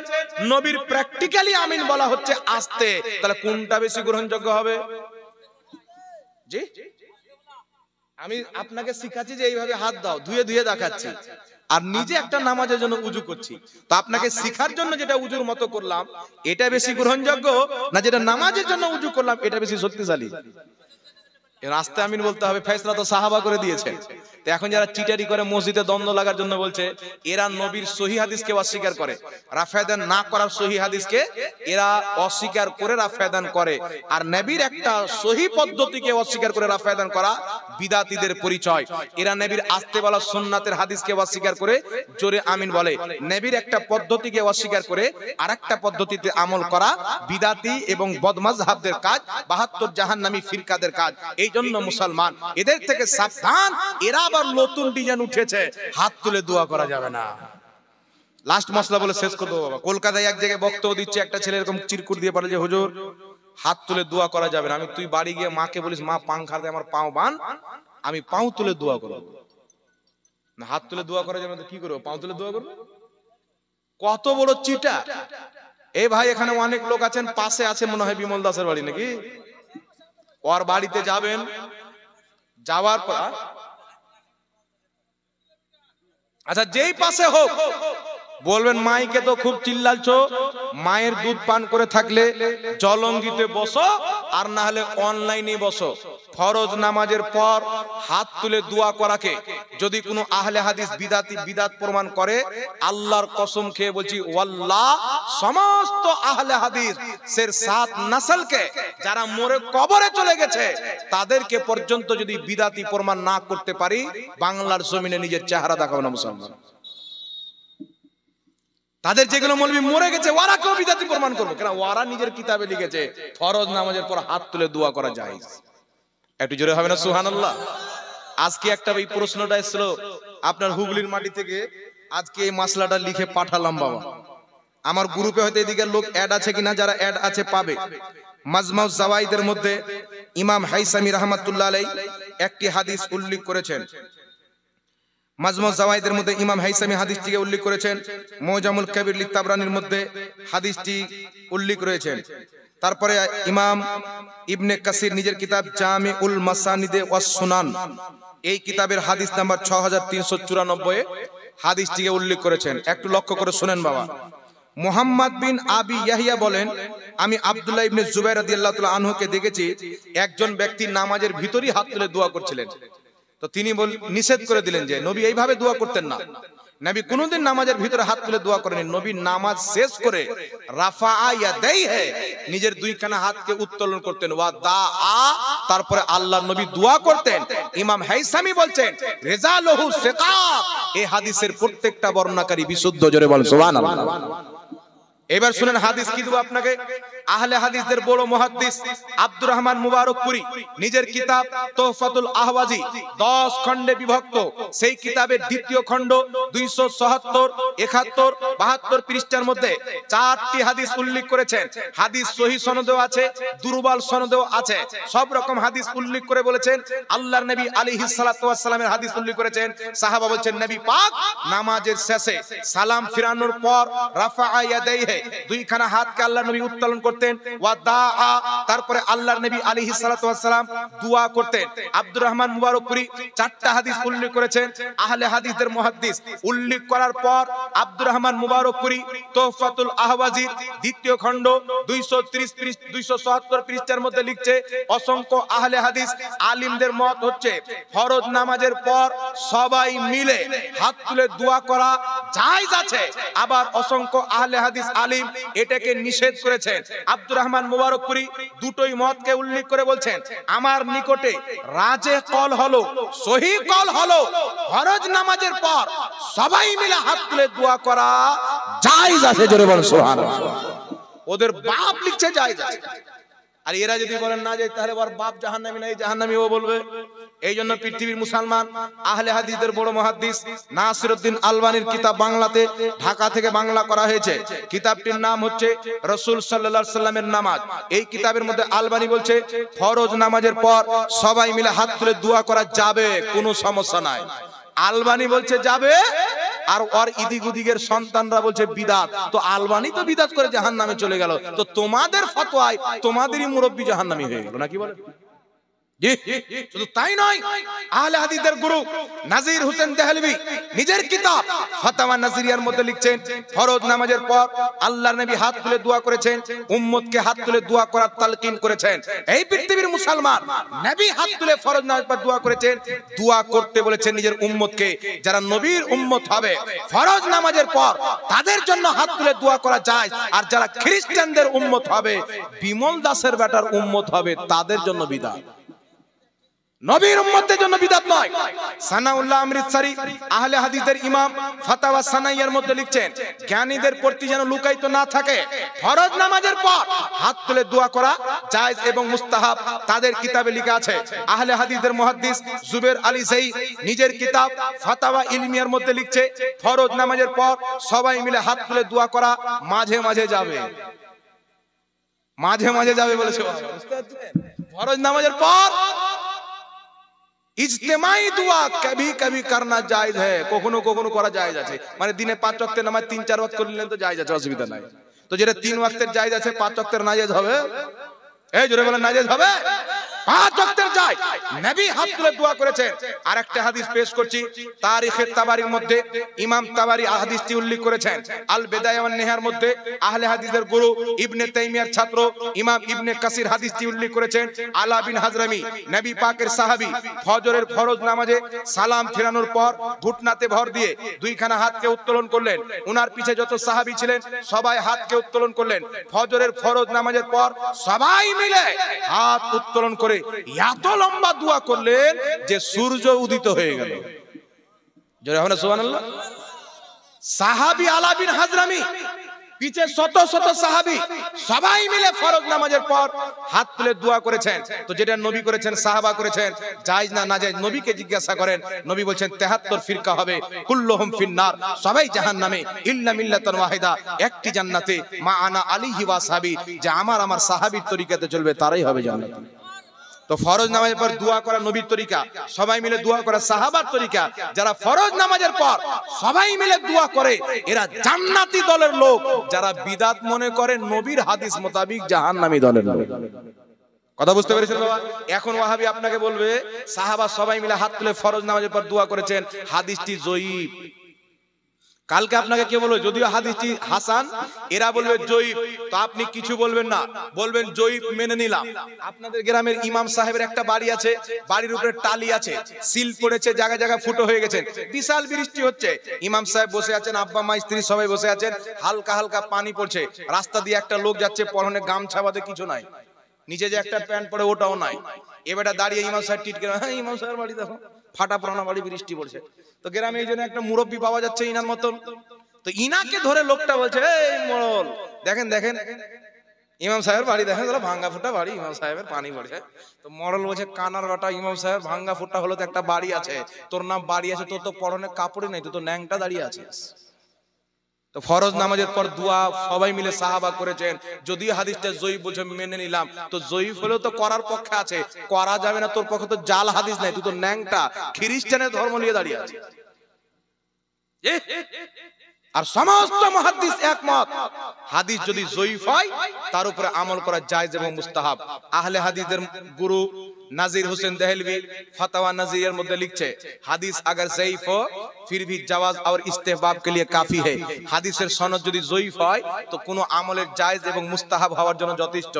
নবীর প্র্যাকটিক্যালি আমিন বলা হচ্ছে আস্তে। তাহলে কোনটা বেশি গ্রহণযোগ্য হবে? জি আমি আপনাকে শিখাচ্ছি যে এইভাবে হাত দাও, ধুয়ে ধুয়ে দেখাচ্ছি, আর নিজে একটা নামাজের জন্য উজু করছি। তো আপনাকে শিখার জন্য যেটা উজুর মতো করলাম এটা বেশি গ্রহণযোগ্য, না যেটা নামাজের জন্য উজু করলাম এটা বেশি শক্তিশালী? রাস্তায় আমিন বলতে হবে, ফয়সালা তো সাহাবা করে দিয়েছেন। তো এখন যারা চিটারি করে মসজিদে দ্বন্দ্ব লাগার জন্য বলছে, এরা নবীর সহি হাদিসকে অস্বীকার করে, রাফায়দান না করার সহি হাদিসকে এরা অস্বীকার করে রাফায়দান করে, আর নবীর একটা সহি পদ্ধতিকে অস্বীকার করে রাফায়দান করা বিদাতীদের পরিচয়। এরা নবীর আসতে বলা সুন্নাতের হাদিসকে অস্বীকার করে জোরে আমিন বলে, নবীর একটা পদ্ধতিকে অস্বীকার করে আরেকটা পদ্ধতিতে আমল করা বিদাতি এবং বদমাযহাবদের কাজ, 72 জাহান্নামী ফিরকাদের কাজ। এই জন্য মুসলমান এদের থেকে সাবধান। এরা আবার নতুন ডিজাইন উঠেছে, হাত তুলে দোয়া করা যাবে না। লাস্ট মশলা বলে শেষ করে দেবো বাবা। কলকাতায় এক জায়গায় বক্তব্য দিচ্ছে, একটা ছেলে এরকম চিরকুট দিয়ে পারে যে হুজুর হাত তুলে দোয়া করা যাবে না। আমি, তুই বাড়ি গিয়ে মাকে বলিস, মা পাংখাতে আমার পাও বান, আমি পাও তুলে দোয়া করব। না, হাত তুলে দোয়া করা যাবে না, কি করবো? পাও তুলে দোয়া করবো? কত বড় চিটা! এই ভাই এখানে অনেক লোক আছেন, পাশে আছে মনে হয় বিমল দাসের বাড়ি নাকি, ওর বাড়িতে যাবেন, যাওয়ার পর আচ্ছা যেই পাশে হোক বলবেন, মাইকে তো খুব চিল্লালছো, মায়ের দুধ পান করে থাকলে জলঙ্গিতে বসো, আর না হলে অনলাইনে বসো। ফরজ নামাজের পর হাত তুলে দোয়া করাকে যদি কোনো আহলে হাদিস বিদাতি বিদাত প্রমাণ করে, আল্লাহর কসম খেয়ে বলছি ওয়াল্লাহ, সমস্ত আহলে হাদিস এর 7 নসলকে যারা মরে কবরে চলে গেছে তাদেরকে পর্যন্ত যদি বিদাতি প্রমাণ না করতে পারি, বাংলার জমিনে নিজের চেহারা দেখাবো না মুসলমান। তাদের যেগুলো মৌলবী মরে গেছে ওরা কেউ বিদাতি প্রমাণ করবে কেন? ওরা নিজের কিতাবে লিখেছে ফরজ নামাজের পর হাত তুলে দোয়া করা জায়েজ। একটু জোরে হবে না সুবহানাল্লাহ? আজকে একটা এই প্রশ্নটা এসেছিল আপনার হুগলির মাটি থেকে, আজকে এই মাসলাটা লিখে পাঠালাম বাবা। আমার গ্রুপে হয়তো এদিকে লোক অ্যাড আছে কিনা, যারা অ্যাড আছে পাবে। মাজমাউজ জাওয়াইদের মধ্যে ইমাম হাইসামি রাহমাতুল্লাহ আলাইহি একটি হাদিস উল্লেখ করেছেন। মাজমু জাওয়াইদের মধ্যে ইমাম হাইসামি হাদিসটিকে উল্লেখ করেছেন। মুজামুল কবির লি তাবরানির মধ্যে হাদিসটি উল্লেখ রয়েছে। তারপরে ইমাম ইবনে কাসির নিজের কিতাব জামিউল মাসানিদে ওয়াস সুনান, এই কিতাবের হাদিস নাম্বার 6394 এ হাদিসটিকে উল্লেখ করেছেন। একটু লক্ষ্য করে শুনেন বাবা। মুহাম্মদ বিন আবি ইয়াহিয়া বলেন, আমি আব্দুল্লাহ ইবনে জুবাইর রাদিয়াল্লাহু তাআলা আনহুকে দেখেছি, একজন ব্যক্তি নামাজের ভিতরই হাত তুলে দোয়া করছিলেন। তো তিনি নিষেধ করে দিলেন যে নবী এইভাবে দোয়া করতেন না। নবী কোনোদিন নামাজের ভিতরে হাত তুলে দোয়া করেনি। নবী নামাজ শেষ করে রাফাআ ইয়াদাইহি, নিজের দুইখানা হাতকে উত্তোলন করতেন, ওয়া দাআ, তারপরে আল্লাহর নবী দোয়া করতেন। ইমাম হাইসামি বলছেন রিজালুহু সিকাত, এই হাদিসের প্রত্যেকটা বর্ণনাকারী বিশুদ্ধ। জোরে বলেন সুবহানাল্লাহ। এবার শুনেন হাদিস কি দেব আপনাকে। আহলে হাদিসদের বড় মুহাদ্দিস আব্দুর রহমান মুবারকপুরী নিজের কিতাব তোহফাতুল আহওয়াজি 10 খণ্ডে বিভক্ত, সেই কিতাবের দ্বিতীয় খণ্ড 277, 71, 72 পৃষ্ঠার মধ্যে 4টি হাদিস উল্লেখ করেছেন। হাদিস সহিহ সনদেও আছে, দুর্বল সনদেও আছে, সব রকম হাদিস উল্লেখ করে বলেছেন। আল্লাহর নবী আলাইহিস সালাতু ওয়াস সালামের হাদিস উল্লেখ করেছেন। সাহাবা বলছেন নবী পাক নামাজের শেষে সালাম ফিরানোর পর রাফাআ ইয়াদাইহি, দুইখানা হাতকে আল্লাহর নবী উত্তোলন করতেন, ওয়া দাআ, তারপরে আল্লাহর নবী আলাইহিস সালাতু ওয়াস সালাম দোয়া করতেন। আব্দুর রহমান মুবারকপুরী 4টা হাদিস উল্লেখ করেছেন। আহলে হাদিসদের মুহাদ্দিস উল্লেখ করার পর আব্দুর রহমান মুবারকপুরী তোহফাতুল আহওয়াজির দ্বিতীয় খণ্ড 277 পৃষ্ঠার মধ্যে লিখছে, অসংখ্য আহলে হাদিস আলিমদের মত হচ্ছে ফরজ নামাজের পর সবাই মিলে হাত তুলে দোয়া করা জায়েজ আছে। আবার অসংখ্য আহলে হাদিস আলিম এটাকে নিষেধ করেছেন। আব্দুর রহমান মুবারকপুরী দুটোই মতকে উল্লেখ করে বলছেন, আমার নিকটে রাজে কল হলো, সহি কল হলো, ফরজ নামাজের পর সবাই মিলে হাত তুলে দোয়া করা জায়েজ আছে। জোরে বলেন সুবহানাল্লাহ। ওদের বাপ লিখছে জায়েজ আছে, আর এরা যদি বলেন না যায় তাহলে ওর বাপ জাহান্নামী, নাই জাহান্নামী ও বলবে। এই জন্য পৃথিবীর মুসলমান আহলে হাদিসদের বড় মুহাদ্দিস নাসিরউদ্দিন আলবানীর কিতাব বাংলাতে ঢাকা থেকে বাংলা করা হয়েছে। কিতাবটির নাম হচ্ছে রাসূল সাল্লাল্লাহু আলাইহি সাল্লামের নামাজ। এই কিতাবের মধ্যে আলবানী বলছে ফরজ নামাজের পর সবাই মিলে হাত তুলে দোয়া করা যাবে, কোনো সমস্যা নাই। আলবানী বলছে যাবে, আর ওর ইদিগুদিগের সন্তানরা বলছে বিদাত। তো আলবানী তো বিদাত করে জাহান্নামে চলে গেল, তো তোমাদের ফতোয়ায় তোমাদেরই মুরব্বি জাহান্নামী হয়ে গেল নাকি বলে? জি, শুধু তাই নয়, আহলে হাদিসের গুরু নাজির হোসেন দেহলভী নিজের কিতাব ফাতাওয়া নাজিরিয়ার মধ্যে লিখছেন, ফরজ নামাজের পর আল্লাহর নবী হাত তুলে দোয়া করেছেন, উম্মতকে হাত তুলে দোয়া করার তালকিন করেছেন। এই পৃথিবীর মুসলমান, নবী হাত তুলে ফরজ নামাজের পর দোয়া করেছেন, দোয়া করতে বলেছেন নিজের উম্মতকে। যারা নবীর উম্মত হবে ফরজ নামাজের পর তাদের জন্য হাত তুলে দোয়া করা যায়, আর যারা খ্রিস্টানদের উম্মত হবে, বিমল দাসের বেটার উম্মত হবে, তাদের জন্য বিদআত। নবীর উম্মতের জন্য বিদআত নয়। সানাউল্লাহ অমৃতসরী আহলে হাদিসের ইমাম ফাতাওয়া সানাইয়ার মধ্যে লিখছেন, জ্ঞানীদের প্রতি যেন লুকায়িত না থাকে, ফরজ নামাজের পর হাত তুলে দোয়া করা জায়েজ এবং মুস্তাহাব। তাদের কিতাবে লেখা আছে। আহলে হাদিসের মুহাদ্দিস জুবের আলী যায়দ নিজের কিতাব ফাতাওয়া ইলমিয়ার মধ্যে লিখছে, ফরজ নামাজের পর সবাই মিলে হাত তুলে দোয়া করা মাঝে মাঝে যাবে। মাঝে মাঝে যাবে বলেছে। ফরজ নামাজের পর ইজতেমাই দোয়া কবি কবি করনা জায়েজ হ্যায়, কখনো কখনো করা জায়েজ আছে। মানে দিনে 5 ওয়াক্তের নামাজ 3-4 ওয়াক্ত করলেন তো জায়েজ আছে, অসুবিধা নাই। তো যেটা 3 ওয়াক্তের জায়েজ আছে, 5 ওয়াক্তের নাজায়েজ হবে? এই জোরে বলেন, নাজায়েজ হবে? 5 ওয়াক্তের যায় নবী হাত তুলে দোয়া করেছেন। আরেকটা হাদিস পেশ করছি, তারিখে তাবারির মধ্যে ইমাম তাবারি হাদিসটি উল্লেখ করেছেন। আল বিদায়া ওয়ান নিহার মধ্যে আহলে হাদিসের গুরু ইবনে তাইমিয়ার ছাত্র ইমাম ইবনে কাসির হাদিসটি উল্লেখ করেছেন। আলা বিন হাজরামি নবী পাকের সাহাবী ফজরের ফরজ নামাজে সালাম ফেরানোর পর ঘুটনাতে ভর দিয়ে দুইখানা হাতকে উত্তোলন করলেন। উনার পিছে যত সাহাবী ছিলেন সবাই হাতকে উত্তোলন করলেন। ফজরের ফরজ নামাজের পর সবাই মিলে হাত উত্তোলন করে এত লম্বা দোয়া করলেন যে সূর্য উদিত হয়ে গেল। জোরে হবে না সুবহানাল্লাহ। সাহাবী আলা বিন হাজরামি পিছে শত শত সাহাবী সবাই মিলে ফরজ নামাজের পর হাত তুলে দোয়া করেছেন। তো যেটা নবী করেছেন, সাহাবা করেছেন, জায়েজ না নাজায়েজ নবীকে জিজ্ঞাসা করেন। নবী বলেন 73 ফিরকা হবে, কুল্লুহুম ফিন্নার, সবাই জাহান্নামে, ইল্লা মিল্লাতান ওয়াহিদা, একটি জান্নাতে, মা আনা আলিহি ওয়া সাহাবী, যে আমার সাহাবীর তরিকাতে চলবে তারাই হবে জান্নাতি। তো ফরজ নামাজের পর দোয়া করা নবীর তরিকা, সবাই মিলে দোয়া করা সাহাবার তরিকা। যারা ফরজ নামাজের পর সবাই মিলে দোয়া করে এরা জান্নাতি দলের লোক। যারা বিদআত মনে করে নবীর হাদিস মোতাবেক জাহান্নামী দলের লোক। কথা বুঝতে পেরেছেন বাবা? এখন ওয়াহাবি আপনাকে বলবে সাহাবা সবাই মিলে হাত তুলে ফরজ নামাজের পর দোয়া করেছেন, হাদিসটি জয়ীফ। কালকে আপনাকে কে বলবে যদিও হাদিসটি হাসান, এরা বলবে জয়ীফ। তো আপনি কিছু বলবেন না, বলবেন জয়ীফ মেনে নিলাম। আপনাদের গ্রামের ইমাম সাহেবের একটা বাড়ি আছে, বাড়ির উপরে টালি আছে, সিল পড়েছে, জায়গা জায়গা ফুটো হয়ে গেছে, বিশাল বৃষ্টি হচ্ছে, ইমাম সাহেব বসে আছেন, আব্বা মা স্ত্রী সবাই বসে আছেন, হালকা হালকা পানি পড়ছে, রাস্তা দিয়ে একটা লোক যাচ্ছে, পরনে গামছা বাদে কিছু নাই, নিচে যে একটা প্যান্ট পরে ওটাও নাই। এবারে দাঁড়িয়ে ইমাম সাহেব টিটকে, হ্যাঁ ইমাম সাহেবের বাড়ি দেখো, ফাটা পুরানো বাড়ি, বৃষ্টি পড়ছে। তো গ্রামে এই জন্য একটা মুরব্বী পাওয়া যাচ্ছে ইনার মতন। তো ইনাকে ধরে লোকটা বলছে, এই মোড়ল দেখেন দেখেন ইমাম সাহেবের বাড়ি দেখেন, ভাঙ্গা ফুটা বাড়ি, ইমাম সাহেবের পানি পড়ছে। তো মোড়ল বলছে, কানার বাটা, ইমাম সাহেব ভাঙ্গা ফুটা হলো তো একটা বাড়ি আছে, তোর নাম বাড়ি আছে, তোর তো পরনে কাপড়ই নেই, তুই তো ন্যাংটা দাঁড়িয়ে আছিস। তো ফরজ নামাজের পর দোয়া সবাই মিলে সাহাবা করেছেন। যদিও হাদিসটা জয়ীফ বলছে মেনে নিলাম, তো জয়ীফ হলেও তো করার পক্ষে আছে, করা যাবে না, তোর পক্ষে তো জাল হাদিস নাই, তুই তো ন্যাংটা খ্রিস্টানের ধর্ম নিয়ে দাঁড়িয়ে আছিস। আর সমস্ত মুহাদ্দিস একমত, হাদিস যদি জয়ীফ হয় তার উপরে আমল করা জায়েজ এবং মুস্তাহাব। আহলে হাদিসের গুরু नाजीर हुसैन दहलवी फतवा नजीर मध्य लिखছে হাদিস अगर ज़ईफ हो फिर भी जवाज और इस्तेहबाब के लिए काफी है। হাদিসের সনদ যদি জয়ীফ হয় তো কোনো আমলের জায়েজ এবং মুস্তাহাব হওয়ার জন্য যথেষ্ট।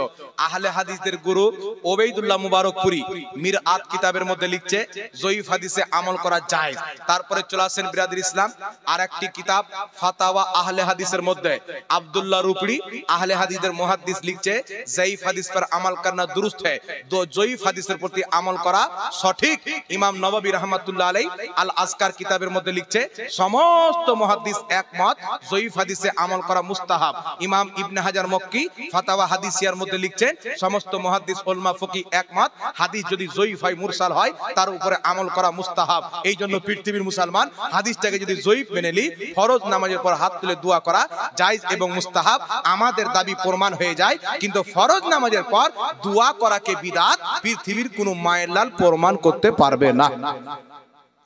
আহলে হাদিসদের গুরু ওবেইদুল্লাহ মুবারকপুরি মিরআত কিতাবের মধ্যে লিখছে জয়ীফ হাদিসে আমল করা জায়েজ। তারপরে চলে আসেন বিরাদর ইসলাম আরেকটি কিতাব ফাতাওয়া আহলে হাদিসের মধ্যে আব্দুল্লাহ রুপড়ি আহলে হাদিসদের মুহাদ্দিস লিখছে জয়ীফ হাদিস पर अमल करना दुरुस्त है, दो জয়ীফ হাদিসের প্রতি আমল করা সঠিক। ইমাম নববী রাহমাতুল্লাহ আলাইহি আল আজকার কিতাবের মধ্যে লিখছে সমস্ত মুহাদ্দিস একমত জয়ীফ হাদিসে আমল করা মুস্তাহাব। ইমাম ইবনে হাজার মক্কি ফাতাওয়া হাদিসিয়ার মধ্যে লিখছেন সমস্ত মুহাদ্দিস উলামা ফকি একমত হাদিস যদি জয়ীফ হয় মুরসাল হয় তার উপরে আমল করা মুস্তাহাব। এই জন্য পৃথিবীর মুসলমান হাদিসটাকে যদি জয়ীফ মেনে নি ফরজ নামাজের পর হাত তুলে দোয়া করা জায়েজ এবং মুস্তাহাব আমাদের দাবি প্রমাণ হয়ে যায়। কিন্তু ফরজ নামাজের পর দোয়া করাকে বিদআত পৃথিবীর কোনো মায়ের লাল প্রমাণ করতে পারবে না,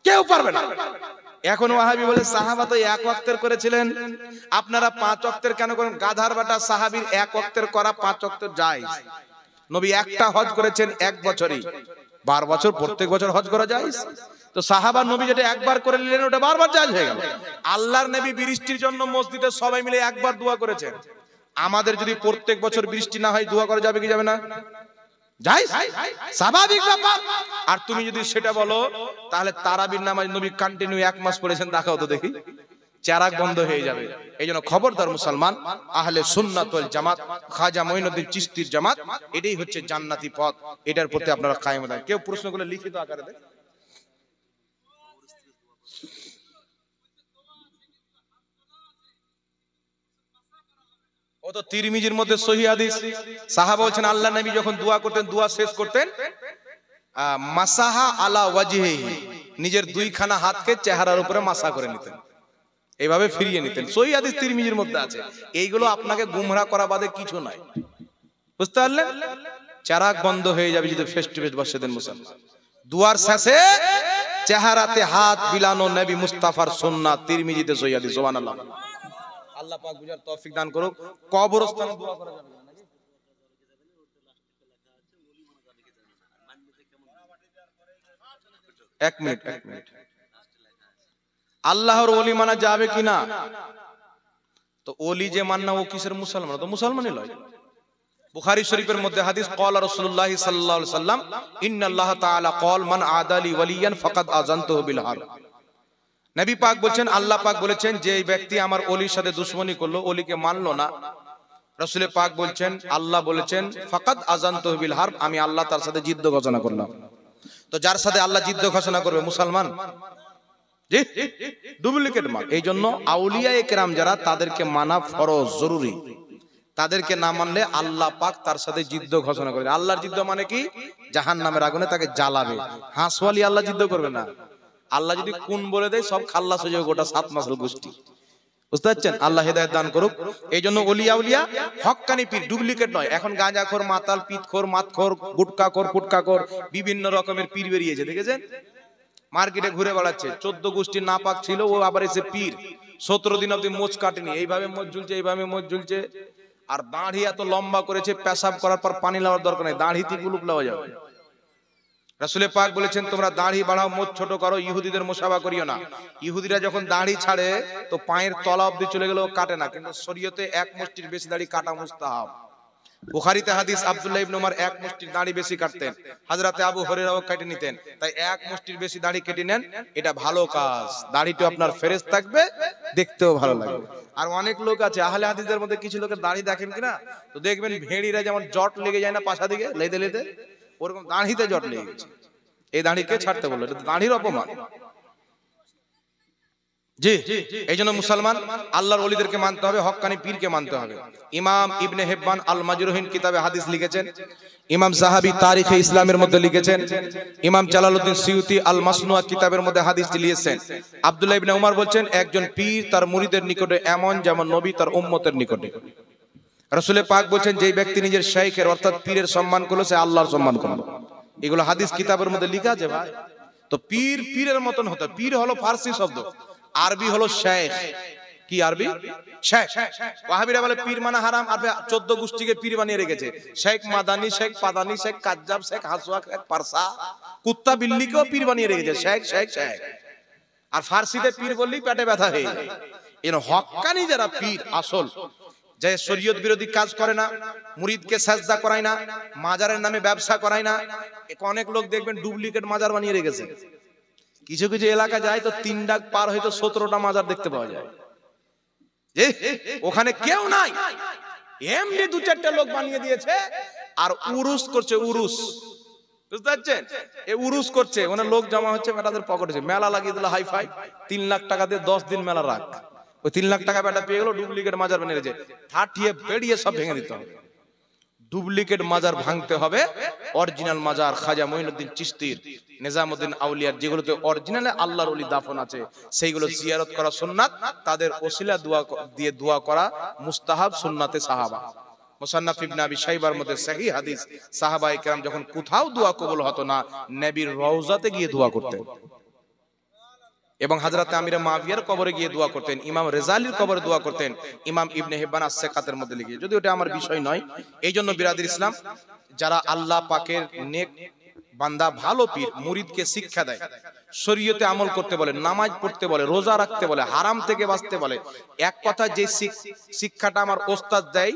কেউ পারবে না। এখন ওয়াহাবি বলে সাহাবা তো এক ওয়াক্তের করেছিলেন, আপনারা 5 ওয়াক্তের কেন করেন? গাধার বাটা সাহাবীর এক ওয়াক্তের করা 5 ওয়াক্ত জায়েজ। নবী একটা হজ করেছেন এক বছরই, 12 বছর প্রত্যেক বছর হজ করা যায়। তো সাহাবা নবী যেটা একবার করে নিলেন ওটা বারবার জায়েজ হয়ে গেল। আল্লাহর নবী বৃষ্টির জন্য মসজিদে সবাই মিলে একবার দোয়া করেছেন। আমাদের যদি প্রত্যেক বছর বৃষ্টি না হয় দোয়া করা যাবে কি যাবে না? জায়েজ, স্বাভাবিক ব্যাপার। আর তুমি যদি সেটা বলো তাহলে তারাবির নামাজ নবী কন্টিনিউ 1 মাস পড়েছেন, দেখাও তো দেখি। চেরাগ বন্ধ হয়ে যাবে। এইজন্য খবরদার মুসলমান, আহলে সুন্নাত ওয়াল জামাত, খাজা মঈনুদ্দিন চিশতির জামাত, এটাই হচ্ছে জান্নাতি পথ। এটার প্রতি আপনারা কায়েম থাকেন। কেউ প্রশ্নগুলো লিখিত আকারে দেন। ও তো তিরমিজির মধ্যে সহিহ হাদিস। সাহাবা বলছেন আল্লাহর নবী যখন দোয়া করতেন, দোয়া শেষ করতেন মাসাহা আলা ওয়াজহিহি, নিজের দুইখানা হাতকে চেহারার উপরে মাসা করে নিতেন, এইভাবে ফিরিয়ে নিতেন। সহিহ হাদিস তিরমিজির মধ্যে আছে। এইগুলো আপনাকে গুমরা করা বাদে কিছু নাই, বুঝতে পারলেন? চেরাগ বন্ধ হয়ে যাবে যদি ফেস টু ফেস বসে দেন মুসলমান। দুয়ার শেষে চেহারাতে হাত বিলানো নবী মুস্তাফার সুন্নাত, তিরমিজিতে সহিহ হাদিস। সুবহানাল্লাহ। আল্লাহ পাক বুঝার তৌফিক দান করুক। কবরস্থানে দোয়া করা যাবে না নাকি? 1 মিনিট। আল্লাহর ওলি মানা যাবে কিনা? তো ওলি যে মাননা ও কিসের মুসলমান? তো মুসলমানই লয়। বুখারী শরীফের মধ্যে হাদিস, ক্বালা রাসূলুল্লাহ সাল্লাল্লাহু আলাইহি সাল্লাম ইন্নাল্লাহ তাআলা ক্বাল মান আদালি ওয়ালিয়ান ফাকাদ আযানতুহু বিল হারব। নবী পাক বলেন, আল্লাহ পাক বলেছেন যে ব্যক্তি আমার ওলির সাথে দুশমনি করলো, ওলিকে মানলো না, রাসূল পাক বলছেন, আল্লাহ বলেছেন ফাকাদ আযানতুহু বিল হারব, আমি আল্লাহ তার সাথে যুদ্ধ ঘোষণা করলাম। তো যার সাথে আল্লাহ যুদ্ধ ঘোষণা করবে মুসলমান, জি ডুপ্লিকেট মাল। এই জন্য আউলিয়ায়ে কেরাম যারা, তাদেরকে মানা ফরজ, জরুরি। তাদেরকে না মানলে আল্লাহ পাক তার সাথে যুদ্ধ ঘোষণা করবে। আল্লাহর যুদ্ধ মানে কি? জাহান্নামের আগুনে তাকে জ্বালাবে। হাঁসওয়ালি আল্লাহ যুদ্ধ করবে না। আল্লাহ যদি কোন বলে দেয় সব খাল্লাস হয়ে যাবে গোটা 7 মাসের গোষ্ঠী, বুঝতে পারছেন? আল্লাহ হেদায়েত দান করুক। এই জন্য ওলিয়া উলিয়া হক্কানি পীর, ডুপ্লিকেট নয়। এখন গাঁজাখোর, মাতাল, পিতখোর, মাতখোর, গুটকাখোর, ফুটকাখোর, বিভিন্ন রকমের পীর বেরিয়েছে, দেখেছেন? মার্কেটে ঘুরে বেড়াচ্ছে। 14 গোষ্ঠীর নাপাক ছিল, ও আবার এসে পীর। 17 দিন অবধি মোচ কাটেনি, এইভাবে মোচ ঝুলছে, এইভাবে মোচ ঝুলছে। আর দাড়ি এত লম্বা করেছে, পেশাব করার পর পানি লাগার দরকার নেই, দাড়িতে কুলুপ লাওয়া যাবে। রাসূল পাক বলেছেন তোমরা দাড়ি বাড়াও, মোচ ছোট করো, ইহুদিদের মুসাফা করিও না। ইহুদিরা যখন দাড়ি ছাড়ে তো পায়ের তলা অবধি চলে গেলেও কাটে না, কিন্তু শরীয়তে 1 মুষ্টির বেশি দাড়ি কাটা মুস্তাহাব। বুখারীতে হাদিস, আব্দুল্লাহ ইবনে উমর 1 মুষ্টির দাড়ি বেশি কাটতেন, হযরতে আবু হুরায়রাও কেটে নিতেন। তাই 1 মুষ্টির বেশি দাড়ি কেটে নেন, এটা ভালো কাজ। দাড়িটা আপনার ফ্রেশ থাকবে, দেখতেও ভালো লাগবে। আর অনেক লোক আছে আহলে হাদিসদের মধ্যে, কিছু লোকের দাড়ি দেখেন কিনা, তো দেখবেন ভেড়িরা যেমন জট লেগে যায় না পাশা দিকে লেদে লেদে, ওরকম দাড়িতে জট লেগে গেছে। এই দাড়িকে ছাড়তে বললো, এটা দাড়ির অপমান। জি, এই জন্য মুসলমান আল্লাহর ওলিদেরকে মানতে হবে, হক্কানি পীরকে মানতে হবে। ইমাম ইবনে হিব্বান আল মাজরুহিন কিতাবে হাদিস লিখেছেন, ইমাম সাহাবী তারিখে ইসলামের মধ্যে লিখেছেন, ইমাম জালালউদ্দিন সিয়ুতি আল মাসনুয়া কিতাবের মধ্যে হাদিস লিখেছেন। আব্দুল্লাহ ইবনে উমর বলছেন, একজন পীর তার মুরিদের নিকটে এমন যেমন নবী তার উম্মতের নিকটে। রাসূল পাক বলছেন, যেই ব্যক্তি নিজের শাইখের অর্থাৎ পীরের সম্মান করলো, সে আল্লাহর সম্মান করলো। এগুলো হাদিস কিতাবের মধ্যে লেখা আছে ভাই। তো পীর পীরের মতন হতে। পীর হলো ফার্সি শব্দ, আরবি হলো শেখ। কি আরবি? শেখ। ওয়াহাবিরা বলে পীর মানা হারাম, আর 14 গোষ্ঠীকে পীর বানিয়ে রেখেছে। শেখ মাদানি, শেখ পাদানি, শেখ কাজ্জাব, শেখ হাসওয়া, শেখ পারসা, কুত্তা বিল্লিকেও পীর বানিয়ে রেখেছে, শেখ শেখ শেখ। আর ফার্সিতে পীর বললেই পেটে ব্যথা হয়ে যায়। এর হক্কানি যারা পীর আসল, যে শরীয়ত বিরোধী কাজ করে না, মুরিদকে সাজদা করায় না, মাজারের নামে ব্যবসা করায় না। অনেক লোক দেখবেন ডুপ্লিকেট মাজার বানিয়ে রেখেছে। কিছু কিছু এলাকা যায় তো 3 ডাক পার হয়তো 17টা মাজার দেখতে পাওয়া যায়। ওখানে কেউ নাই, এমনি 2-4টা লোক বানিয়ে দিয়েছে আর উরুস করছে। উরুস, বুঝতে পারছেন? এই উরুস করছে, ওখানে লোক জমা হচ্ছে, বেটাদের পকেটে মেলা লাগিয়ে দিল হাই ফাই, 3 লাখ টাকা দিয়ে 10 দিন মেলা রাখ। ওই 3 লাখ টাকা বেটা পেয়ে গেল, ডুপ্লিকেট মাজার বানিয়ে রেখেছে। ঠাটিয়ে বেড়িয়ে সব ভেঙে দিতে হবে। ডুপ্লিকেট মাজার ভাঙতে হবে, অরিজিনাল মাজার খাজা মঈনুদ্দিন চিশতির, নিজামউদ্দিন আউলিয়ার, যেগুলোতে অরিজিনালে আল্লাহর ওলি দাফন আছে, সেইগুলো জিয়ারত করা সুন্নাত। তাদের ওসিলা দোয়া দিয়ে দোয়া করা মুস্তাহাব, সুন্নাতে সাহাবা। মুসান্নাফ ইবনে আবি শাইবার মধ্যে সহিহ হাদিস, সাহাবায়ে কেরাম যখন কোথাও দোয়া কবুল হতো না, নবীর রওজাতে গিয়ে দোয়া করতেন। এবং হযরত আমির মুআবিয়ার কবরে গিয়ে দোয়া করতেন, ইমাম রেজালির কবরে দোয়া করতেন। ইমাম ইবনে হিব্বান আস-সিকাতের মধ্যে লিখে, যদি ওটা আমার বিষয় নয়। এই জন্য বিরাদর ইসলাম, যারা আল্লাহ পাকের নেক বান্দা ভালো পীর মুরিদকে শিক্ষা দেয়, শরীয়তে আমল করতে বলে, নামাজ পড়তে বলে, রোজা রাখতে বলে, হারাম থেকে বাঁচতে বলে। এক কথা যে শিক্ষাটা আমার ওস্তাদ দেয়,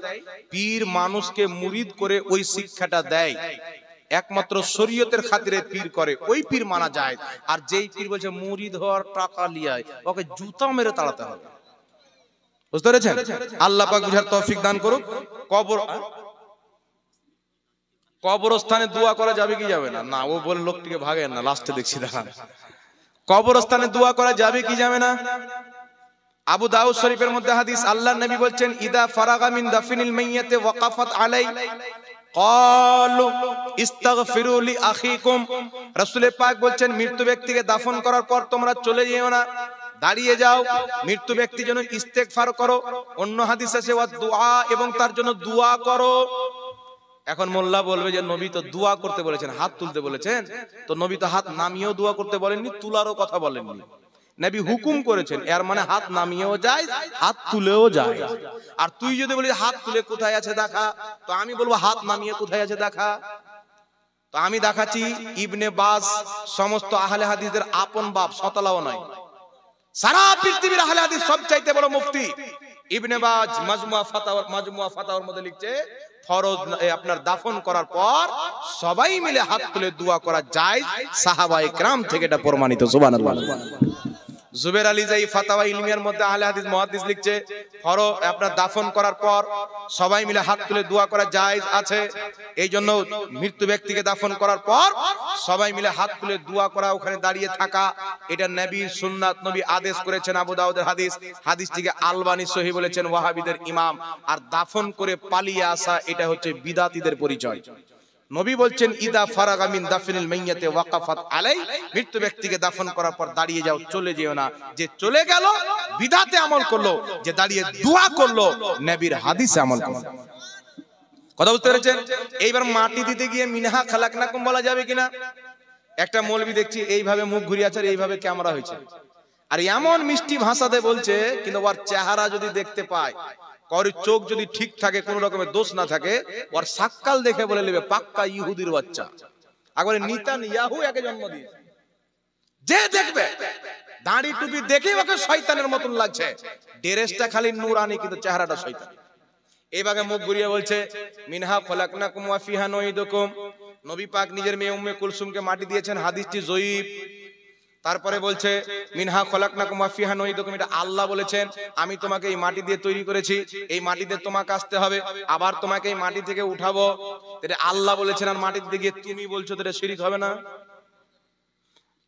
পীর মানুষকে মুরিদ করে ওই শিক্ষাটা দেয়, একমাত্র শরীয়তের খাতিরে পীর করে, ওই পীর মানা যায়। আর যেই পীর বলছে মুরিদ হওয়ার টাকা লিয়ায়, ওকে জুতা মেরে তাড়াতে হবে। বুঝতে পেরেছেন? আল্লাহ পাক বুঝার তৌফিক দান করুক। কবরস্থানে দোয়া করা যাবে কি যাবে না? না, ও বলে লোকটিকে ভাগেন না, লাস্টে দেখছি দেখান। কবরস্থানে দোয়া করা যাবে কি যাবে না? আবু দাউদ শরীফের মধ্যে হাদিস, আল্লাহর নবী বলছেন ইদা ফারাগা মিন দাফিনিল মাইয়াতি ওয়াকাফাত আলাই ক্বালু ইস্তাগফিরু লি আখিকুম। রাসূল পাক বলছেন মৃত্যু ব্যক্তিকে দাফন করার পর তোমরা চলে যেও না, দাঁড়িয়ে যাও, মৃত্যু ব্যক্তির জন্য ইস্তেগফার করো। অন্য হাদিস আছে ওয়া দুআ, এবং তার জন্য দোয়া করো। এখন মোল্লা বলবে যে নবী তো দোয়া করতে বলেছেন, হাত তুলতে বলেছেন, তো নবী তো হাত নামিয়েও দোয়া করতে বলেননি, তুলারও কথা বলেননি। নবী হুকুম করেছেন, এর মানে হাত নামিয়েও যায়, হাত তুলেও যায়। আর তুই যদি বলিস হাত তুলে কোথায় আছে দেখা, তো আমি বলবো হাত নামিয়ে কোথায় আছে দেখা। তো আমি দেখাচ্ছি ইবনে বাজ সমস্ত আহলে হাদিসের আপন বাপ, শতলাও নয়, সারা পৃথিবীর আহলে হাদিস সবচাইতে বড় মুফতি ইবনে বাজ মাজমুয়া ফাতাওয়ার মধ্যে লিখছে ফরজ আপনার দাফন করার পর সবাই মিলে হাত তুলে দোয়া করা যায়, সাহাবায়ে কেরাম থেকে এটা প্রমাণিত। সুবহানাল্লাহ। জুবের আলী জাই ফাতাওয়া ইলমিয়ার মধ্যে আহলে হাদিস মুহাদ্দিস লিখছে আপনার দাফন করার পর সবাই মিলে হাত তুলে দোয়া করা জায়েজ আছে। এই জন্য মৃত্যু ব্যক্তিকে দাফন করার পর সবাই মিলে হাত তুলে দোয়া করা, ওখানে দাঁড়িয়ে থাকা, এটা নবীর সুন্নাত, নবী আদেশ করেছেন। আবু দাউদের হাদিস, হাদিসটিকে আলবানী সহিহ বলেছেন, ওয়াহাবিদের ইমাম। আর দাফন করে পালিয়ে আসা, এটা হচ্ছে বিদাতীদের পরিচয়। নবী বলছেন ইদা ফারাগা মিন দাফনিল মাইয়াতি ওয়াকাফাত আলাই, মৃত্যু ব্যক্তিকে দাফন করার পর দাঁড়িয়ে যাও, চলে যেও না। যে চলে গেল বিদাতে আমল করলো, যে দাঁড়িয়ে দোয়া করলো নবীর হাদিসে আমল করলো। কথা বুঝতে পেরেছেন? এইবার মাটি দিতে গিয়ে মিনহা খালাকনাকুম বলা যাবে কিনা? একটা মৌলবি দেখছি এইভাবে মুখ ঘুরিয়ে আছে, এইভাবে ক্যামেরা হয়েছে, আর এমন মিষ্টি ভাষাতে বলছে, কিন্তু ওর চেহারা যদি দেখতে পায়, কারোর চোখ যদি ঠিক থাকে, কোন রকমের দোষ না থাকে, ওর সাক্কাল দেখে বলে নেবে পাক্কা ইহুদির বাচ্চা। একবারে নেতানিয়াহু একে জন্ম দিয়ে, যে দেখবে দাড়ি টুপি দেখে ওকে শয়তানের মতন লাগছে, ড্রেসটা খালি নূরানি কিন্তু চেহারাটা শয়তান। এইভাবে মুখ ঘুরিয়ে বলছে মিনহা খলাকনাকুম ওয়া ফিহা নুঈদুকুম। নবী পাক নিজের মেয়ে উম্মে কুলসুমকে মাটি দিয়েছেন, হাদিসটি যঈফ। তারপরে বলছে মিনহা খলাকনাকুম ওয়া ফিহা নুঈদুকুম, এটা আল্লাহ বলেছেন আমি তোমাকে এই মাটি দিয়ে তৈরি করেছি, এই মাটিতে তোমাকে আসতে হবে, আবার তোমাকে এই মাটি থেকে উঠাবো। এটা আল্লাহ বলেছেন, আর মাটির দিকে তুমি বলছো, এটা শিরক হবে না?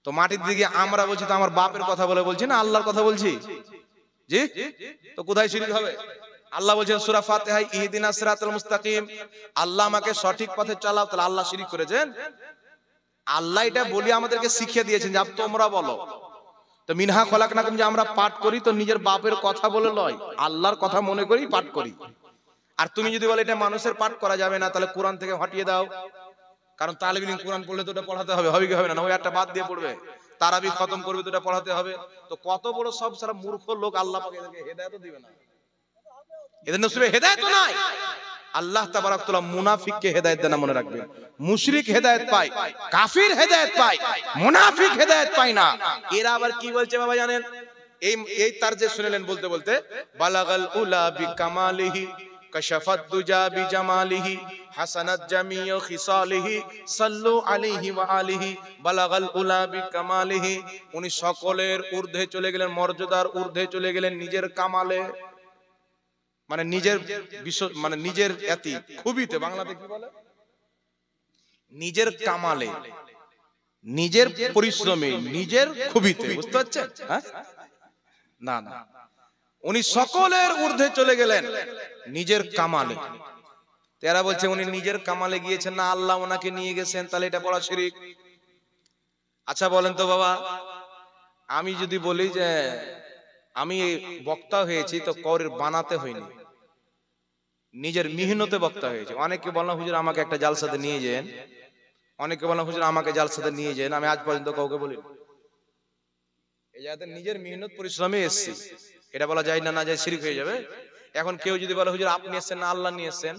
তো মাটির দিকে আমরা বলছি, তো আমার বাপের কথা বলছি না আল্লাহর কথা বলছি, জি? তো কোথায় শিরক হবে? আল্লাহ বলছেন সূরা ফাতিহায় ইহদিনাস সিরাতাল মুস্তাকিম, আল্লাহ আমাকে সঠিক পথে চালাও। তাহলে আল্লাহ শিরক করেছেন? আল্লাহ এটা বলি আমাদেরকে শিখিয়ে দিয়েছেন যে তোমরা বলো। তো মিনহা খলাকনাকুম যে আমরা পাঠ করি, তো নিজের বাপের কথা বলে লয়, আল্লাহর কথা মনে করেই পাঠ করি। আর তুমি যদি বলে এটা মানুষের পাঠ করা যাবে না, তাহলে কোরআন থেকে হটিয়ে দাও। কারণ তালিবিন কোরআন পড়লে তো এটা পড়াতে হবে, হবে কি হবে না? ওই একটা বাদ দিয়ে পড়বে, তারাবি খতম করবে, তো এটা পড়াতে হবে। তো কত বড় সব সারা মূর্খ লোক, আল্লাহ পাক এদেরকে হেদায়েত দিবে না, এদের নসিবে হেদায়েত নাই। আল্লাহ তাবারক তাআলা মুনাফিককে হেদায়েত দেন না, মনে রাখবেন। মুশরিক হেদায়েত পায়, কাফির হেদায়েত পায়, মুনাফিক হেদায়েত পায় না। এরা আবার কি বলছে বাবা জানেন? এই তার যে শুনলেন বলতে বলতে, বালাগাল উলা বিকামালিহি কাশাফাত দুজা বিজামালিহি হাসানাত জামিউ খিসালিহি সাল্লু আলাইহি ওয়া আলিহি। বালাগাল উলা বিকামালিহি, উনি সকলের ঊর্ধ্বে চলে গেলেন, মর্যাদার ঊর্ধ্বে চলে গেলেন নিজের কামালে, মানে নিজের মানে নিজের এতি খুবিতে, বাংলাতে কি বলে, নিজের কামালে, নিজের পরিশ্রমে, নিজের খুবিতে। বুঝতে পারছেন? না না, উনি সকলের ঊর্ধ্বে চলে গেলেন নিজের কামালে। এরা বলছে উনি নিজের কামালে গিয়েছেন না, আল্লাহ ওনাকে নিয়ে গেছেন, তাহলে এটা বড় শিরক। আচ্ছা বলেন তো বাবা, আমি যদি বলি যে আমি বক্তা হয়েছি, তো কৌরের বানাতে হয়নি, নিজের মিহনতে বক্তা হয়েছে। অনেকে বললাম হুজুর আমাকে একটা জালসাতে নিয়ে যান, অনেকে বললাম হুজুর আমাকে জালসাতে নিয়ে যান, আমি আজ পর্যন্ত কাউকে বলিনি। এই জায়গাতে নিজের মিহনত পরিশ্রমে এসেছি, এটা বলা যায় না, না যায় শিরক হয়ে যাবে। এখন কেউ যদি বলে হুজুর আপনি এসেছেন না আল্লাহ নিয়ে এসেছেন,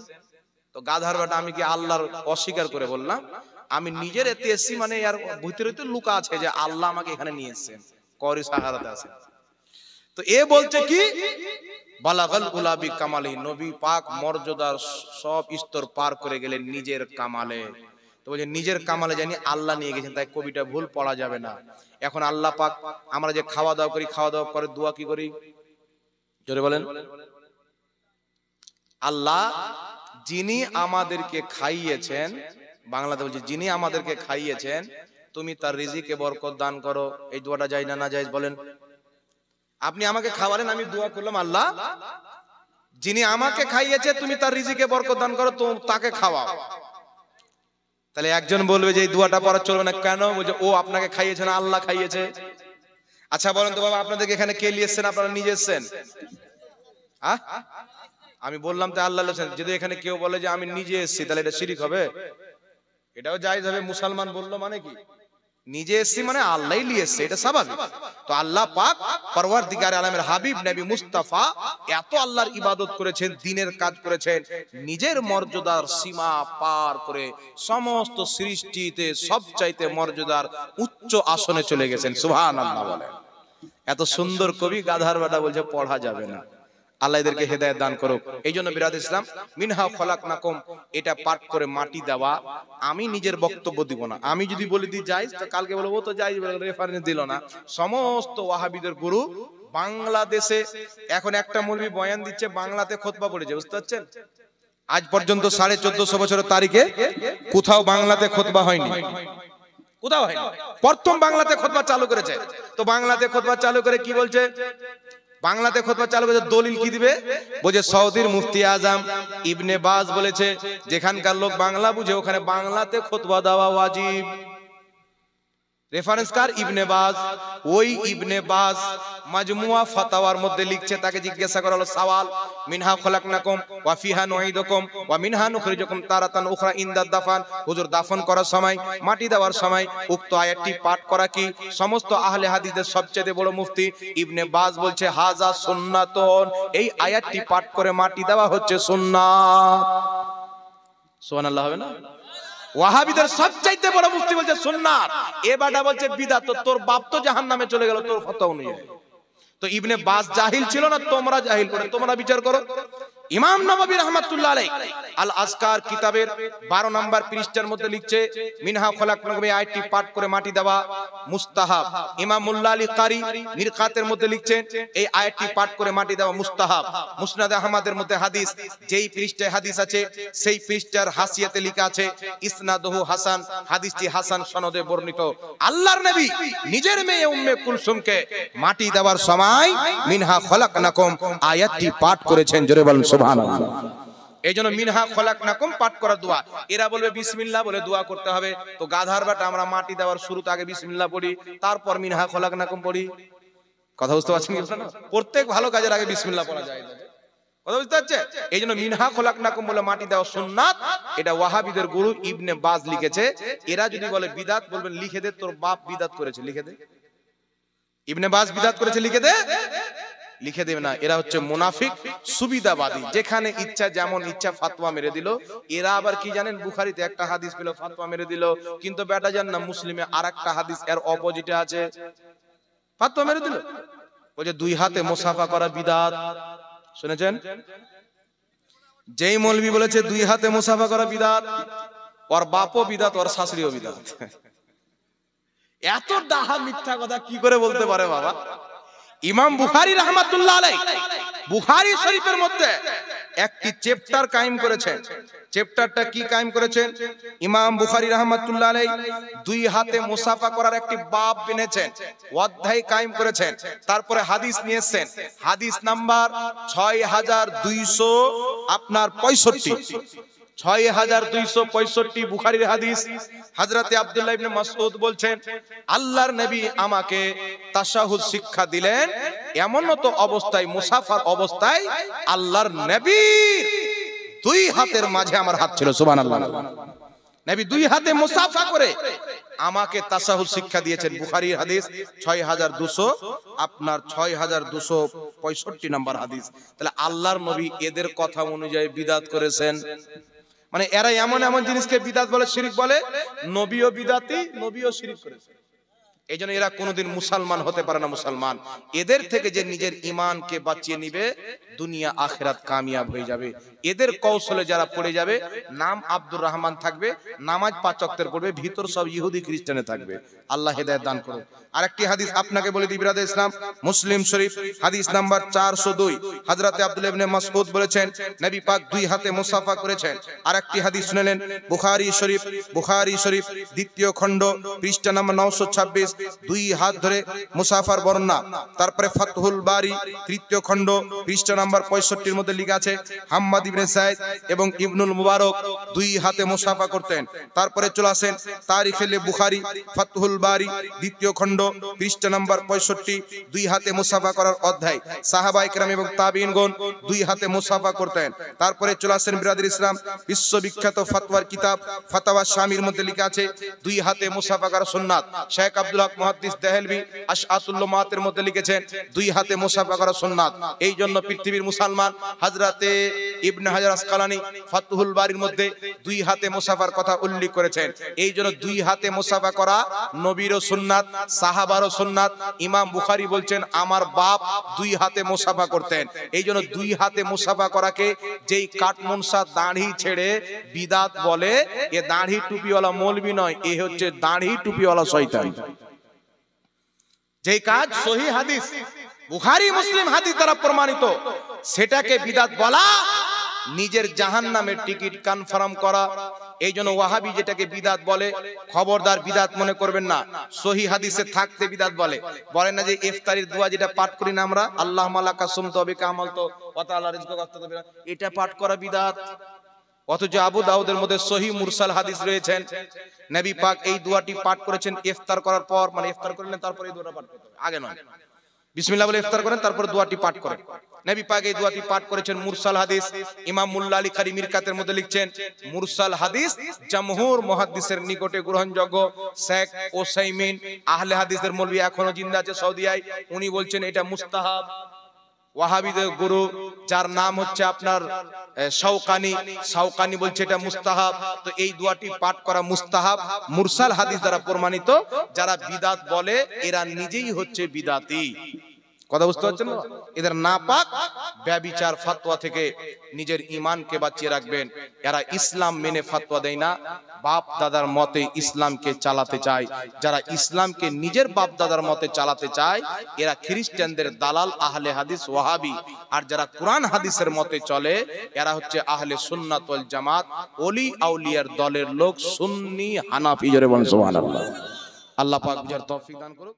তো গাধার বাটা আমি কি আল্লাহর অস্বীকার করে বললাম? আমি নিজের এতে এসেছি, মানে এর ভিতরে তো লুকা আছে যে আল্লাহ আমাকে এখানে নিয়ে এসেছেন, করি সাহারাতে আছে। তো এ বলছে কি বালাগাল উলাবি কামালি, নবী পাক মর্যাদার সব স্তর পার করে গেলেন নিজের কামালে। তো বলছে নিজের কামালে জানি আল্লাহ নিয়ে গেছেন, তাই কবিটা ভুল পড়া যাবে না। এখন আল্লাহ পাক আমরা যে খাওয়া দাওয়া করি, খাওয়া দাওয়া করে দোয়া কি করি জোরে বলেন? আল্লাহ যিনি আমাদেরকে খাইয়েছেন, বাংলাতে বলছে যিনি আমাদেরকে খাইয়েছেন তুমি তার রিজিকে বরকত দান করো, এই দোয়াটা যায় না না যায় বলেন? আপনি আমাকে খাওয়ালেন, আমি দোয়া করলাম আল্লাহ যিনি আমাকে খাইয়েছে তুমি তার রিজিকে বরকত দান করো, তো তাকে খাওয়াও। তাহলে একজন বলবে যে এই দোয়াটা পড়া চলবে না, কেন? বলছে ও আপনাকে খাইয়েছে না, আল্লাহ খাইয়েছে। আচ্ছা বলেন তো বাবা, আপনাদেরকে এখানে কে নিয়ে এসেছেন? আপনারা নিজে এসেছেন? আমি বললাম তো আল্লাহ বলেছেন। যদি এখানে কেউ বলে যে আমি নিজে এসেছি, তাহলে এটা শিরক হবে? এটাও জায়েজ হবে? মুসলমান বললো মানে কি নিজে এসেছি মানে আল্লাহই নিয়ে এসেছে, এটা স্বাভাবিক। তো আল্লাহ পাক পরওয়ারদিগার আলমের হাবিব নবী মুস্তাফা এত আল্লাহর ইবাদত করেছেন, দ্বীনের কাজ করেছেন, নিজের মর্যাদার সীমা পার করে সমস্ত সৃষ্টিতে সবচাইতে মর্যাদার উচ্চ আসনে চলে গেছেন। সুবহানাল্লাহ বলেন। এত সুন্দর কবি গাধার বেটা বলছে পড়া যাবে না। আল্লাহ এদেরকে হেদায়েত দান করুক। এই জন্য বিরাদ ইসলাম মিনহা খলাকনাকুম এটা পাঠ করে মাটি দেওয়া, আমি নিজের বক্তব্য দিব না। আমি যদি বলে দিই জায়েজ, তো কালকে বলবো তো জায়েজ, রেফারেন্স দিল না। সমস্ত ওয়াহাবিদের গুরু বাংলাদেশে এখন একটা মৌলবি বয়ান দিচ্ছে, বাংলাতে খুতবা পড়েছে, বুঝতে পারছেন? আজ পর্যন্ত 1450 বছরের তারিখে কোথাও বাংলাতে খুতবা হয়নি, কোথাও হয়নি। প্রথম বাংলাতে খুতবা চালু করেছে। তো বাংলাতে খুতবা চালু করে কি বলছে? বাংলাতে খুতবা চালু করে দলিল কি দিবে? বলছে সৌদির মুফতি আজম ইবনে বাজ বলেছে যেখানকার লোক বাংলা বুঝে ওখানে বাংলাতে খুতবা দেওয়া ওয়াজিব। রেফারেন্স কার? ইবনে বাজ। ওই ইবনে বাজ মাজমুয়া ফাতাওয়ার মধ্যে লিখছে, তাকে জিজ্ঞাসা করা হলো সওয়াল, মিনহা খলাকনাকুম ওয়া ফিহা নুঈদুকুম ওয়া মিনহা নুখরিজুকুম তারাতান উখরা ইনদা দাফান, হুজুর দাফন করার সময়, মাটি দেওয়ার সময় উক্ত আয়াতটি পাঠ করা কি? সমস্ত আহলে হাদিসের সবচেয়ে বড় মুফতি ইবনে বাজ বলছে হাজা সুন্নাতুন, এই আয়াতটি পাঠ করে মাটি দেওয়া হচ্ছে সুন্নাত। সুবহানাল্লাহ হবে না? ওয়াহাবিদের সবচাইতে বড় মুফতি বলছে সুন্নাত, এ বাডা বলছে বিদআত। তোর বাপ তো জাহান্নামে চলে গেল তোর ফতোয়া অনুযায়ী। তো ইবনে বাজ জাহিল ছিল না তোমরা জাহিল করে? তোমরা বিচার করো। ইমাম নববী রাহমাতুল্লাহ আলাইহি আল আজকার কিতাবের 12 নম্বর পৃষ্ঠার মধ্যে লিখছে মিনহা খলাকনাকুম, এই আয়াতটি পাঠ করে মাটি দেওয়া মুস্তাহাব। ইমাম মুল্লা আলী কারি মিরকাতের মধ্যে লিখছেন এই আয়াতটি পাঠ করে মাটি দেওয়া মুস্তাহাব। মুসনাদ আহমদের মধ্যে হাদিস, যেই পৃষ্ঠায় হাদিস আছে সেই পৃষ্ঠার হাসিয়াতে লেখা আছে ইসনাদুহু হাসান, হাদিসটি হাসান সনদে বর্ণিত। আল্লাহর নবী নিজের মেয়ে উম্মে কুলসুমকে মাটি দেওয়ার সময় মিনহা খলাকনাকুম আয়াতটি পাঠ করেছেন। জোরে বলেন সুবহানাল্লাহ। এই জন্য মিনহা খলাকনাকুম পাঠ করা দোয়া। এরা বলবে বিসমিল্লাহ বলে দোয়া করতে হবে। তো গাধার বাটা আমরা মাটি দেওয়ার শুরুতে আগে বিসমিল্লাহ পড়ি, তারপর মিনহা খলাকনাকুম পড়ি। কথা বুঝতে পারছেন কি? প্রত্যেক ভালো কাজের আগে বিসমিল্লাহ পড়া যায় না। কথা বুঝতে পারছে? এই জন্য মিনহা খলাকনাকুম বলে মাটি দেওয়া সুন্নাত। এটা ওয়াহাবিদের গুরু ইবনে বাজ লিখেছে। এরা যদি বলে বিদআত, বলবেন লিখে দে তোর বাপ বিদআত করেছে, লিখে দে। ইবনে বাজ বিদআত করেছে, লিখে দে। লিখে দেবে না। এরা হচ্ছে মুনাফিক সুবিধাবাদী, যেখানে ইচ্ছা যেমন ইচ্ছা ফাতোয়া মেরে দিল। এরা আবার কি জানেন, বুখারীতে একটা হাদিস পেল ফাতোয়া মেরে দিল, কিন্তু বেটা জান না মুসলিমে আরেকটা হাদিস এর অপোজিটে আছে, ফাতোয়া মেরে দিল। বলছে দুই হাতে মুসাফা করা বিদআত। শুনেছেন? যেই মৌলবি বলেছে দুই হাতে মুসাফা করা বিদআত, ওর বাপও বিদআত, ওর শাশুড়িও বিদআত। এত ডাহা মিথ্যা কথা কি করে বলতে পারে বাবা? ইমাম বুখারী রাহমাতুল্লাহ আলাইহি বুখারী শরীফের মধ্যে একটি চ্যাপ্টার কায়েম করেছেন। চ্যাপ্টারটা কি কায়েম করেছেন? ইমাম বুখারী রাহমাতুল্লাহ আলাইহি দুই হাতে মুসাফা করার একটি বাব বেনেছেন, অধ্যায় কায়েম করেছেন। তারপরে হাদিস নিয়েছেন, হাদিস নাম্বার 6265 6265 বুখারীর হাদিস। হযরতে আব্দুল্লাহ ইবনে মাসউদ বলছেন আল্লাহর নবী আমাকে তাশাহুদ শিক্ষা দিলেন, এমন তো অবস্থায় মুসাফার অবস্থায় আল্লাহর নবীর দুই হাতের মাঝে আমার হাত ছিল। সুবহানাল্লাহ। নবী দুই হাতে মুসাফা করে আমাকে তাশাহুদ শিক্ষা দিয়েছেন। বুখারীর হাদিস 6265 নম্বর হাদিস। তাহলে আল্লাহর নবী এদের কথা অনুযায়ী বিদআত করেছেন। মানে এরা এমন এমন জিনিসকে বিদাত বলে, শিরিক বলে, নবীও বিদাতি, নবীও শিরিক করেছে। এই জন্য এরা কোনোদিন মুসলমান হতে পারে না। মুসলমান এদের থেকে যে নিজের ইমানকে বাঁচিয়ে নিবে, দুনিয়া আখিরাত কামিয়াব হয়ে যাবে। এদের কৌশলে যারা পড়ে যাবে, নাম আব্দুর রহমান থাকবে, নামাজ 5 ওয়াক্তের পড়বে, ভিতর সব ইহুদি খ্রিস্টানে থাকবে। আল্লাহ হেদায়েত দান করুন। আরেকটি হাদিস আপনাকে বলে দিই বিরাদে ইসলাম, মুসলিম শরীফ হাদিস নাম্বার 402, হযরতে আব্দুল্লাহ ইবনে মাসউদ বলেছেন নবী পাক 2 হাতে মুসাফা করেছেন। আরেকটি হাদিস শুনলেন বুখারী শরীফ দ্বিতীয় খণ্ড পৃষ্ঠা নাম্বার 926, 2 হাত ধরে মুসাফার বর্ণনা। তারপরে ফাতহুল বারি তৃতীয় খণ্ড পৃষ্ঠা নাম্বার 65 এর মধ্যে লেখা আছে হাম্মাদ ইবনে সাইদ এবং ইবনুল মুবারক 2 হাতে মুসাফা করতেন। তারপরে চলে আসেন তারিখে বুখারী ফাতহুল বারি দ্বিতীয় খণ্ড পৃষ্ঠা নাম্বার 65, 2 হাতে মুসাফা করার অধ্যায়। সাহাবায়ে কেরাম এবং তাবিঈনগণ 2 হাতে মুসাফা করতেন। তারপরে চলে আসেন বিরাদর ইসলাম বিশ্ববিখ্যাত ফতোয়ার কিতাব ফাতাওয়া শামির মধ্যে লেখা আছে 2 হাতে মুসাফা করা সুন্নাত। শেখ আব্দুল হক মুহাদ্দিস দেহলভী আশআতুল লুমাতের মধ্যে লিখেছেন 2 হাতে মুসাফা করা সুন্নাত। এই জন্য পৃথিবীর মুসলমান হযরতে ইবনে হাজার আসকালানী ফাতহুল বারির মধ্যে 2 হাতে মুসাফার কথা উল্লেখ করেছেন। এই জন্য 2 হাতে মুসাফা করা নবীরও সুন্নাত, সাহাবারও সুন্নাত। ইমাম বুখারী বলছেন আমার বাপ 2 হাতে মুসাফা করতেন। এই জন্য 2 হাতে মুসাফা করাকে যেই কাটমুনসা দাড়ি ছেড়ে বিদাত বলে, এ দাড়ি টুপিওয়ালা মৌলবি নয়, এ হচ্ছে দাড়ি টুপিওয়ালা শয়তান। যেই কাজ সহিহ হাদিস বুখারী মুসলিম হাদিস দ্বারা প্রমাণিত, সেটাকে বিদাত বলা নিজের জাহান্নামের টিকিট কনফার্ম করা। এই জন্য ওয়াহাবি যেটাকে বিদাত বলে, খবরদার বিদাত মনে করবেন না। সহিহ হাদিসে থাকতে বিদাত বলে। বলেন না যে ইফতারির দোয়া যেটা পাঠ করি না আমরা, আল্লাহুম্মা লাকা সুমতু ওয়া বিকা আমালতু ওয়া তাআলা রিজকুকা ওয়া, এটা পাঠ করা বিদাত। অথচ আবু দাউদের মধ্যে সহিহ মুরসাল হাদিস রয়েছেন, নবী পাক এই দোয়াটি পাঠ করেছেন ইফতার করার পর, মানে ইফতার করলেন তারপর এই দোয়াটা পাঠ করতে হবে, আগে নয়। বিসমিল্লাহ বলে ইফতার করেন, তারপর দোয়াটি পাঠ করেন। নবী পাক এই দোয়াটি পাঠ করেছেন মুরসাল হাদিস। ইমাম মুল্লা আলী কারি মিরকাতের মধ্যে লিখছেন মুরসাল হাদিস জমহুর মুহাদ্দিসের নিকটে গ্রহণযোগ্য। শেখ ওসাইমিন আহলে হাদিসের মৌলভী এখনো জিন্দা আছে সৌদিয়ায়, উনি বলছেন এটা মুস্তাহাব। ওয়াহাবিদের গুরু যার নাম হচ্ছে আপনার শাওকানি বলছে এটা মুস্তাহাব। তো এই দোয়াটি পাঠ করা মুস্তাহাব, মুরসাল হাদিস দ্বারা প্রমাণিত। যারা বিদাত বলে এরা নিজেই হচ্ছে বিদাতি। কথা বুঝতে পারছেন না? এদের নাপাক ব্যভিচার ফতোয়া থেকে নিজের ঈমানকে বাঁচিয়ে রাখবেন। এরা ইসলাম মেনে ফতোয়া দেয় না, বাপ দাদার মতে ইসলামকে চালাতে চায়। যারা ইসলামকে নিজের বাপ দাদার মতে চালাতে চায়, এরা খ্রিস্টানদের দালাল আহলে হাদিস ওয়াহাবি। আর যারা কোরআন হাদিসের মতে চলে, এরা হচ্ছে আহলে সুন্নাত ওয়াল জামাত, ওলি আউলিয়ার দলের লোক, সুন্নি হানাফি। জোরে বলেন সুবহানাল্লাহ। আল্লাহ পাক বুঝার তৌফিক দান করুক।